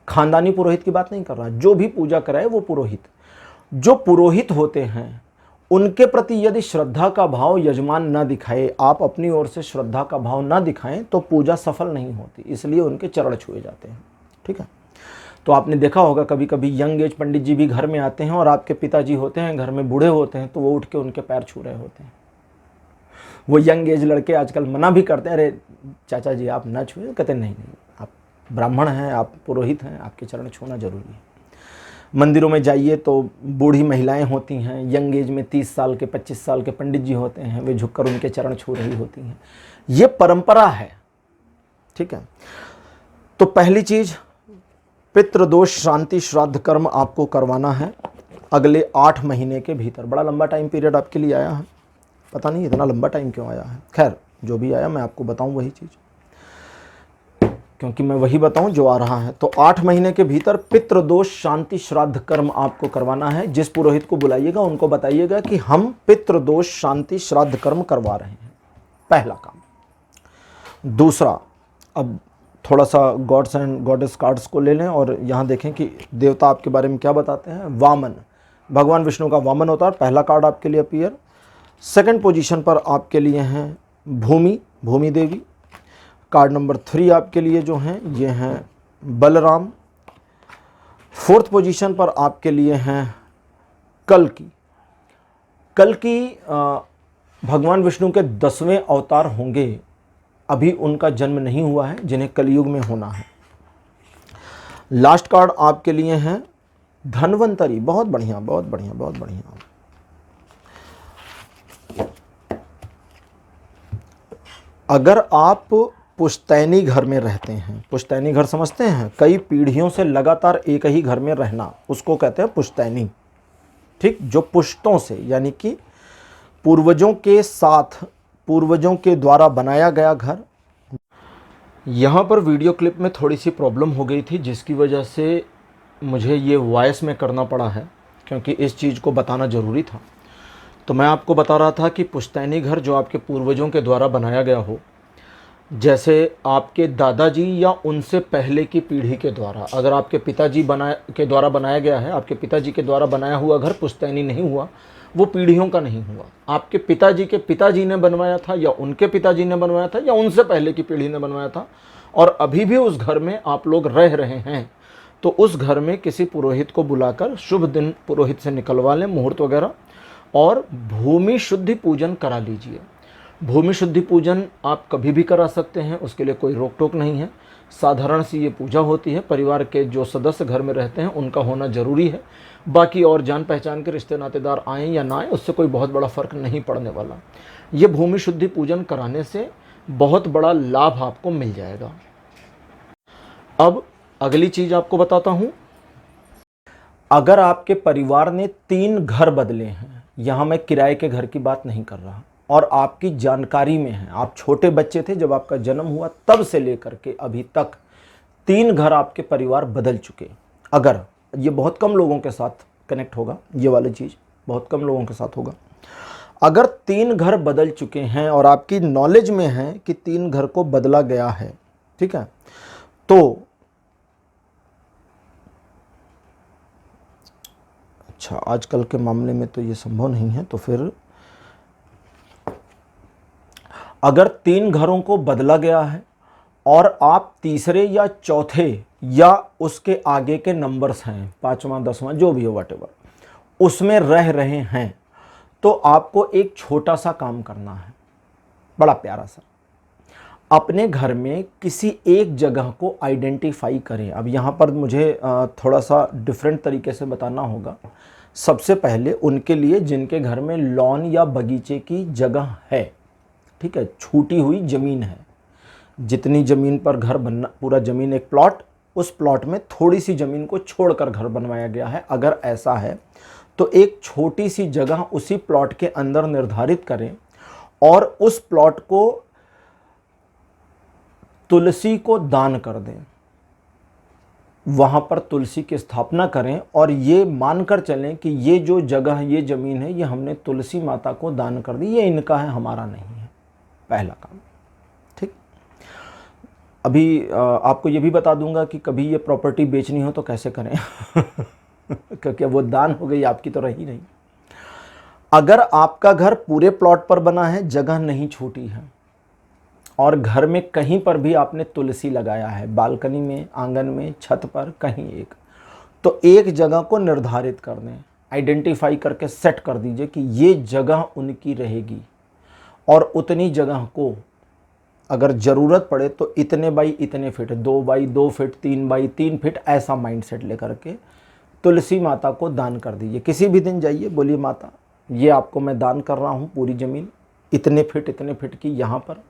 खानदानी पुरोहित की बात नहीं कर रहा, जो भी पूजा कराए वो पुरोहित। जो पुरोहित होते हैं उनके प्रति यदि श्रद्धा का भाव यजमान न दिखाए, आप अपनी ओर से श्रद्धा का भाव न दिखाएं तो पूजा सफल नहीं होती, इसलिए उनके चरण छुए जाते हैं, ठीक है। तो आपने देखा होगा कभी कभी यंग एज पंडित जी भी घर में आते हैं और आपके पिताजी होते हैं घर में बूढ़े होते हैं, तो वो उठ के उनके पैर छू रहे होते हैं। वो यंग एज लड़के आजकल मना भी करते हैं, अरे चाचा जी आप ना छुए, कहते नहीं नहीं, आप ब्राह्मण हैं, आप पुरोहित हैं, आपके चरण छूना जरूरी है। मंदिरों में जाइए तो बूढ़ी महिलाएं होती हैं, यंग एज में 30 साल के 25 साल के पंडित जी होते हैं, वे झुककर उनके चरण छू रही होती हैं। ये परंपरा है, ठीक है। तो पहली चीज, पितृदोष शांति श्राद्ध कर्म आपको करवाना है अगले 8 महीने के भीतर। बड़ा लंबा टाइम पीरियड आपके लिए आया है, पता नहीं इतना लंबा टाइम क्यों आया है, खैर जो भी आया मैं आपको बताऊं वही चीज़, क्योंकि मैं वही बताऊं जो आ रहा है। तो 8 महीने के भीतर पितृदोष शांति श्राद्ध कर्म आपको करवाना है। जिस पुरोहित को बुलाइएगा उनको बताइएगा कि हम पितृदोष शांति श्राद्ध कर्म करवा रहे हैं, पहला काम। दूसरा, अब थोड़ा सा गॉड्स एंड गॉडेस कार्ड्स को ले लें और यहाँ देखें कि देवता आपके बारे में क्या बताते हैं। वामन, भगवान विष्णु का वामन अवतार, पहला कार्ड आपके लिए अपीयर। सेकंड पोजीशन पर आपके लिए हैं भूमि, भूमि देवी। कार्ड नंबर 3 आपके लिए जो हैं ये हैं बलराम। फोर्थ पोजीशन पर आपके लिए हैं कल्कि। कल्कि भगवान विष्णु के 10वें अवतार होंगे, अभी उनका जन्म नहीं हुआ है, जिन्हें कलयुग में होना है। लास्ट कार्ड आपके लिए हैं धन्वंतरी। बहुत बढ़िया, बहुत बढ़िया, बहुत बढ़िया। अगर आप पुश्तैनी घर में रहते हैं, पुश्तैनी घर समझते हैं, कई पीढ़ियों से लगातार एक ही घर में रहना, उसको कहते हैं पुश्तैनी, ठीक। जो पुश्तों से यानी कि पूर्वजों के साथ, पूर्वजों के द्वारा बनाया गया घर। यहाँ पर वीडियो क्लिप में थोड़ी सी प्रॉब्लम हो गई थी जिसकी वजह से मुझे ये वॉइस में करना पड़ा है, क्योंकि इस चीज़ को बताना ज़रूरी था। तो मैं आपको बता रहा था कि पुश्तैनी घर जो आपके पूर्वजों के द्वारा बनाया गया हो, जैसे आपके दादाजी या उनसे पहले की पीढ़ी के द्वारा, अगर आपके पिताजी के द्वारा बनाया गया है, आपके पिताजी के द्वारा बनाया हुआ घर पुश्तैनी नहीं हुआ, वो पीढ़ियों का नहीं हुआ। आपके पिताजी के पिताजी ने बनवाया था या उनके पिताजी ने बनवाया था या उनसे पहले की पीढ़ी ने बनवाया था, और अभी भी उस घर में आप लोग रह रहे हैं, तो उस घर में किसी पुरोहित को बुलाकर शुभ दिन पुरोहित से निकलवा लें, मुहूर्त वगैरह, और भूमि शुद्धि पूजन करा लीजिए। भूमि शुद्धि पूजन आप कभी भी करा सकते हैं, उसके लिए कोई रोक टोक नहीं है। साधारण सी ये पूजा होती है, परिवार के जो सदस्य घर में रहते हैं उनका होना ज़रूरी है। बाकी और जान पहचान के रिश्ते नातेदार आएँ या ना आएँ, उससे कोई बहुत बड़ा फ़र्क नहीं पड़ने वाला। ये भूमि शुद्धि पूजन कराने से बहुत बड़ा लाभ आपको मिल जाएगा। अब अगली चीज़ आपको बताता हूँ। अगर आपके परिवार ने 3 घर बदले हैं, यहाँ मैं किराए के घर की बात नहीं कर रहा, और आपकी जानकारी में है, आप छोटे बच्चे थे जब आपका जन्म हुआ तब से लेकर के अभी तक 3 घर आपके परिवार बदल चुके, अगर ये बहुत कम लोगों के साथ कनेक्ट होगा, ये वाली चीज़ बहुत कम लोगों के साथ होगा। अगर 3 घर बदल चुके हैं और आपकी नॉलेज में है कि 3 घर को बदला गया है, ठीक है, तो अच्छा, आजकल के मामले में तो ये संभव नहीं है। तो फिर अगर 3 घरों को बदला गया है और आप तीसरे या चौथे या उसके आगे के नंबर्स हैं, 5वां 10वां जो भी हो वटेवर, उसमें रह रहे हैं, तो आपको एक छोटा सा काम करना है, बड़ा प्यारा सा। अपने घर में किसी एक जगह को आइडेंटिफाई करें। अब यहाँ पर मुझे थोड़ा सा डिफरेंट तरीके से बताना होगा। सबसे पहले उनके लिए जिनके घर में लॉन या बगीचे की जगह है, ठीक है, छूटी हुई ज़मीन है, जितनी ज़मीन पर घर बनना, पूरा ज़मीन एक प्लॉट, उस प्लॉट में थोड़ी सी ज़मीन को छोड़कर घर बनवाया गया है, अगर ऐसा है तो एक छोटी सी जगह उसी प्लॉट के अंदर निर्धारित करें और उस प्लॉट को तुलसी को दान कर दें। वहाँ पर तुलसी की स्थापना करें और ये मानकर चलें कि ये जो जगह, ये ज़मीन है, ये हमने तुलसी माता को दान कर दी, ये इनका है, हमारा नहीं है। पहला काम, ठीक। अभी आपको ये भी बता दूंगा कि कभी ये प्रॉपर्टी बेचनी हो तो कैसे करें क्योंकि वो दान हो गई, आपकी तो रही नहीं। अगर आपका घर पूरे प्लॉट पर बना है, जगह नहीं छूटी है, और घर में कहीं पर भी आपने तुलसी लगाया है, बालकनी में, आंगन में, छत पर, कहीं एक, तो एक जगह को निर्धारित कर दें, आइडेंटिफाई करके सेट कर दीजिए कि ये जगह उनकी रहेगी। और उतनी जगह को अगर ज़रूरत पड़े तो इतने बाई इतने fit, 2 by 2 fit, 3 by 3 fit, ऐसा माइंडसेट लेकर के तुलसी माता को दान कर दीजिए। किसी भी दिन जाइए, बोलिए माता ये आपको मैं दान कर रहा हूँ, पूरी ज़मीन इतने फिट की यहाँ पर,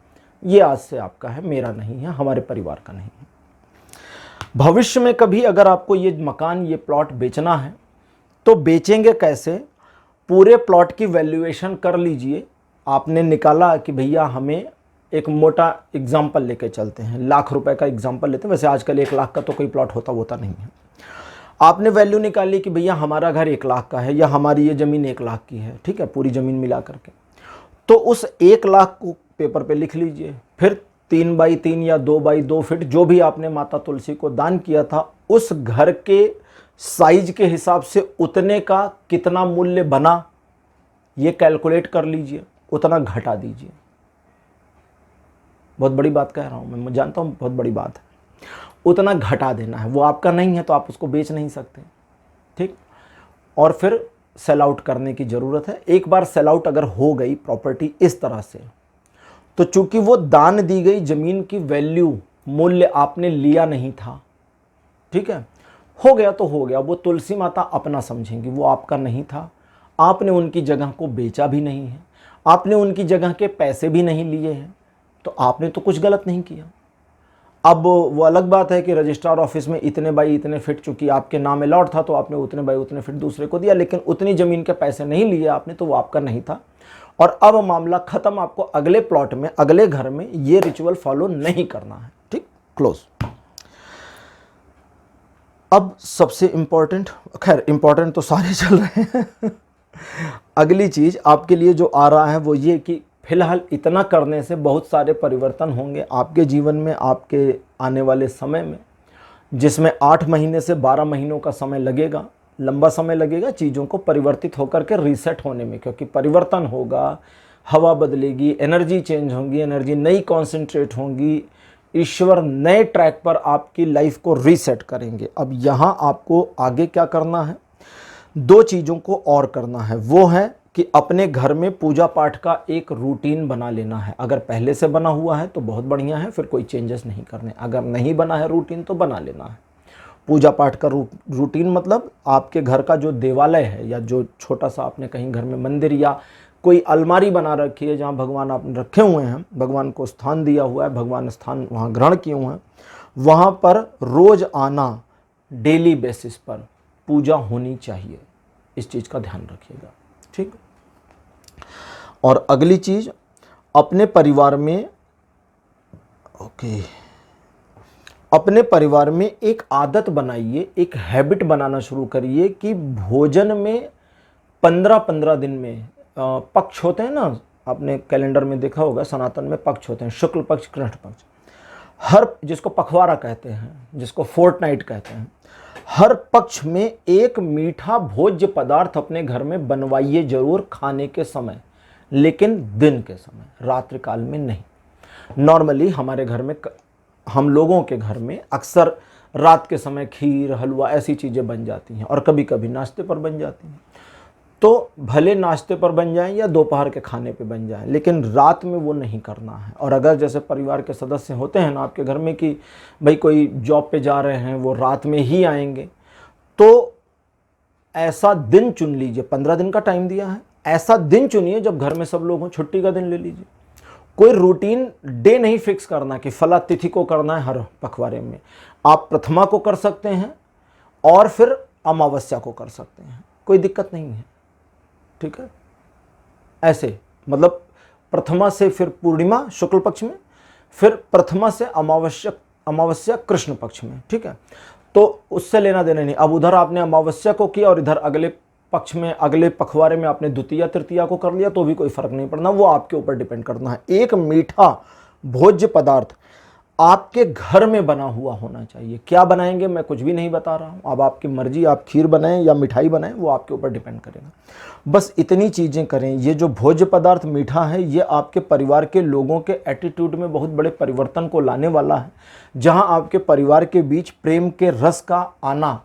ये आज से आपका है, मेरा नहीं है, हमारे परिवार का नहीं है। भविष्य में कभी अगर आपको ये मकान, ये प्लॉट बेचना है तो बेचेंगे कैसे? पूरे प्लॉट की वैल्यूएशन कर लीजिए। आपने निकाला कि भैया हमें एक मोटा एग्जाम्पल लेके चलते हैं, लाख रुपए का एग्जाम्पल लेते हैं, वैसे आजकल 1 लाख का तो कोई प्लॉट होता नहीं है। आपने वैल्यू निकाली कि भैया हमारा घर 1 लाख का है या हमारी ये ज़मीन 1 लाख की है, ठीक है, पूरी ज़मीन मिला करके, तो उस 1 लाख को पेपर पे लिख लीजिए। फिर 3 बाई 3 या 2 बाई 2 फिट जो भी आपने माता तुलसी को दान किया था, उस घर के साइज के हिसाब से उतने का कितना मूल्य बना, ये कैलकुलेट कर लीजिए, उतना घटा दीजिए। बहुत बड़ी बात कह रहा हूँ मैं जानता हूँ, बहुत बड़ी बात है। उतना घटा देना है, वो आपका नहीं है तो आप उसको बेच नहीं सकते, ठीक। और फिर सेल आउट करने की ज़रूरत है। एक बार सेल आउट अगर हो गई प्रॉपर्टी इस तरह से, तो चूंकि वो दान दी गई ज़मीन की वैल्यू, मूल्य आपने लिया नहीं था, ठीक है, हो गया तो हो गया, वो तुलसी माता अपना समझेंगी, वो आपका नहीं था। आपने उनकी जगह को बेचा भी नहीं है, आपने उनकी जगह के पैसे भी नहीं लिए हैं, तो आपने तो कुछ गलत नहीं किया। अब वो अलग बात है कि रजिस्ट्रार ऑफिस में इतने बाई इतने फिट, चूंकि आपके नाम अलॉट था तो आपने उतने बाई उतने फिट दूसरे को दिया, लेकिन उतनी ज़मीन के पैसे नहीं लिए आपने, तो वो आपका नहीं था। और अब मामला ख़त्म, आपको अगले प्लॉट में, अगले घर में ये रिचुअल फॉलो नहीं करना है, ठीक, क्लोज। अब सबसे इम्पॉर्टेंट, खैर इम्पॉर्टेंट तो सारे चल रहे हैं अगली चीज़ आपके लिए जो आ रहा है वो ये कि फिलहाल इतना करने से बहुत सारे परिवर्तन होंगे आपके जीवन में, आपके आने वाले समय में, जिसमें 8 महीने से 12 महीनों का समय लगेगा, लंबा समय लगेगा चीज़ों को परिवर्तित होकर के रीसेट होने में, क्योंकि परिवर्तन होगा, हवा बदलेगी, एनर्जी चेंज होगी, एनर्जी नई कॉन्सेंट्रेट होंगी, ईश्वर नए ट्रैक पर आपकी लाइफ को रीसेट करेंगे। अब यहाँ आपको आगे क्या करना है? 2 चीज़ों को और करना है। वो है कि अपने घर में पूजा पाठ का एक रूटीन बना लेना है। अगर पहले से बना हुआ है तो बहुत बढ़िया है, फिर कोई चेंजेस नहीं करने। अगर नहीं बना है रूटीन तो बना लेना है। पूजा पाठ का रूटीन मतलब आपके घर का जो देवालय है, या जो छोटा सा आपने कहीं घर में मंदिर या कोई अलमारी बना रखी है जहाँ भगवान आपने रखे हुए हैं, भगवान को स्थान दिया हुआ है, भगवान स्थान वहाँ ग्रहण किए हुए हैं, वहाँ पर रोज़ आना, डेली बेसिस पर पूजा होनी चाहिए। इस चीज़ का ध्यान रखिएगा, ठीक। और अगली चीज़, अपने परिवार में अपने परिवार में एक आदत बनाइए, एक हैबिट बनाना शुरू करिए कि भोजन में 15-15 दिन में पक्ष होते हैं ना, आपने कैलेंडर में देखा होगा, सनातन में पक्ष होते हैं, शुक्ल पक्ष, कृष्ण पक्ष, हर, जिसको पखवाड़ा कहते हैं, जिसको फोर्टनाइट कहते हैं, हर पक्ष में एक मीठा भोज्य पदार्थ अपने घर में बनवाइए जरूर खाने के समय, लेकिन दिन के समय, रात्रि काल में नहीं। नॉर्मली हमारे घर में, हम लोगों के घर में अक्सर रात के समय खीर, हलवा ऐसी चीज़ें बन जाती हैं और कभी कभी नाश्ते पर बन जाती हैं। तो भले नाश्ते पर बन जाएं या दोपहर के खाने पे बन जाएं, लेकिन रात में वो नहीं करना है। और अगर जैसे परिवार के सदस्य होते हैं ना आपके घर में कि भाई कोई जॉब पे जा रहे हैं, वो रात में ही आएंगे, तो ऐसा दिन चुन लीजिए, 15 दिन का टाइम दिया है, ऐसा दिन चुनिए जब घर में सब लोग हों, छुट्टी का दिन ले लीजिए। कोई रूटीन डे नहीं फिक्स करना कि फला तिथि को करना है हर पखवाड़े में। आप प्रथमा को कर सकते हैं और फिर अमावस्या को कर सकते हैं, कोई दिक्कत नहीं है, ठीक है। ऐसे मतलब प्रथमा से फिर पूर्णिमा शुक्ल पक्ष में, फिर प्रथमा से अमावस्या कृष्ण पक्ष में, ठीक है। तो उससे लेना देना नहीं। अब उधर आपने अमावस्या को किया और इधर अगले पक्ष में, अगले पखवाड़े में आपने द्वितीया तृतीया को कर लिया, तो भी कोई फर्क नहीं पड़ना, वो आपके ऊपर डिपेंड करना है। एक मीठा भोज्य पदार्थ आपके घर में बना हुआ होना चाहिए। क्या बनाएंगे मैं कुछ भी नहीं बता रहा हूं, अब आपकी मर्जी, आप खीर बनाएं या मिठाई बनाएं, वो आपके ऊपर डिपेंड करेगा। बस इतनी चीज़ें करें। ये जो भोज्य पदार्थ मीठा है, ये आपके परिवार के लोगों के एटीट्यूड में बहुत बड़े परिवर्तन को लाने वाला है। जहां आपके परिवार के बीच प्रेम के रस का आना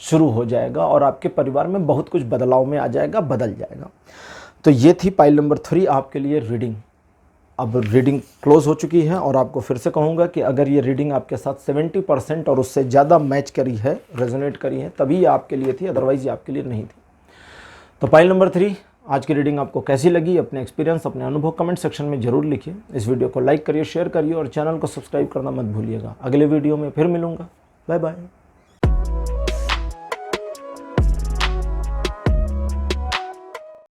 शुरू हो जाएगा और आपके परिवार में बहुत कुछ बदलाव में आ जाएगा, बदल जाएगा। तो ये थी पाइल नंबर 3 आपके लिए रीडिंग। अब रीडिंग क्लोज हो चुकी है और आपको फिर से कहूँगा कि अगर ये रीडिंग आपके साथ 70% और उससे ज़्यादा मैच करी है, रेजोनेट करी है, तभी ये आपके लिए थी, अदरवाइज़ ये आपके लिए नहीं थी। तो पाइल नंबर 3 आज की रीडिंग आपको कैसी लगी, अपने एक्सपीरियंस, अपने अनुभव कमेंट सेक्शन में जरूर लिखिए। इस वीडियो को लाइक करिए, शेयर करिए और चैनल को सब्सक्राइब करना मत भूलिएगा। अगले वीडियो में फिर मिलूँगा। Bye bye.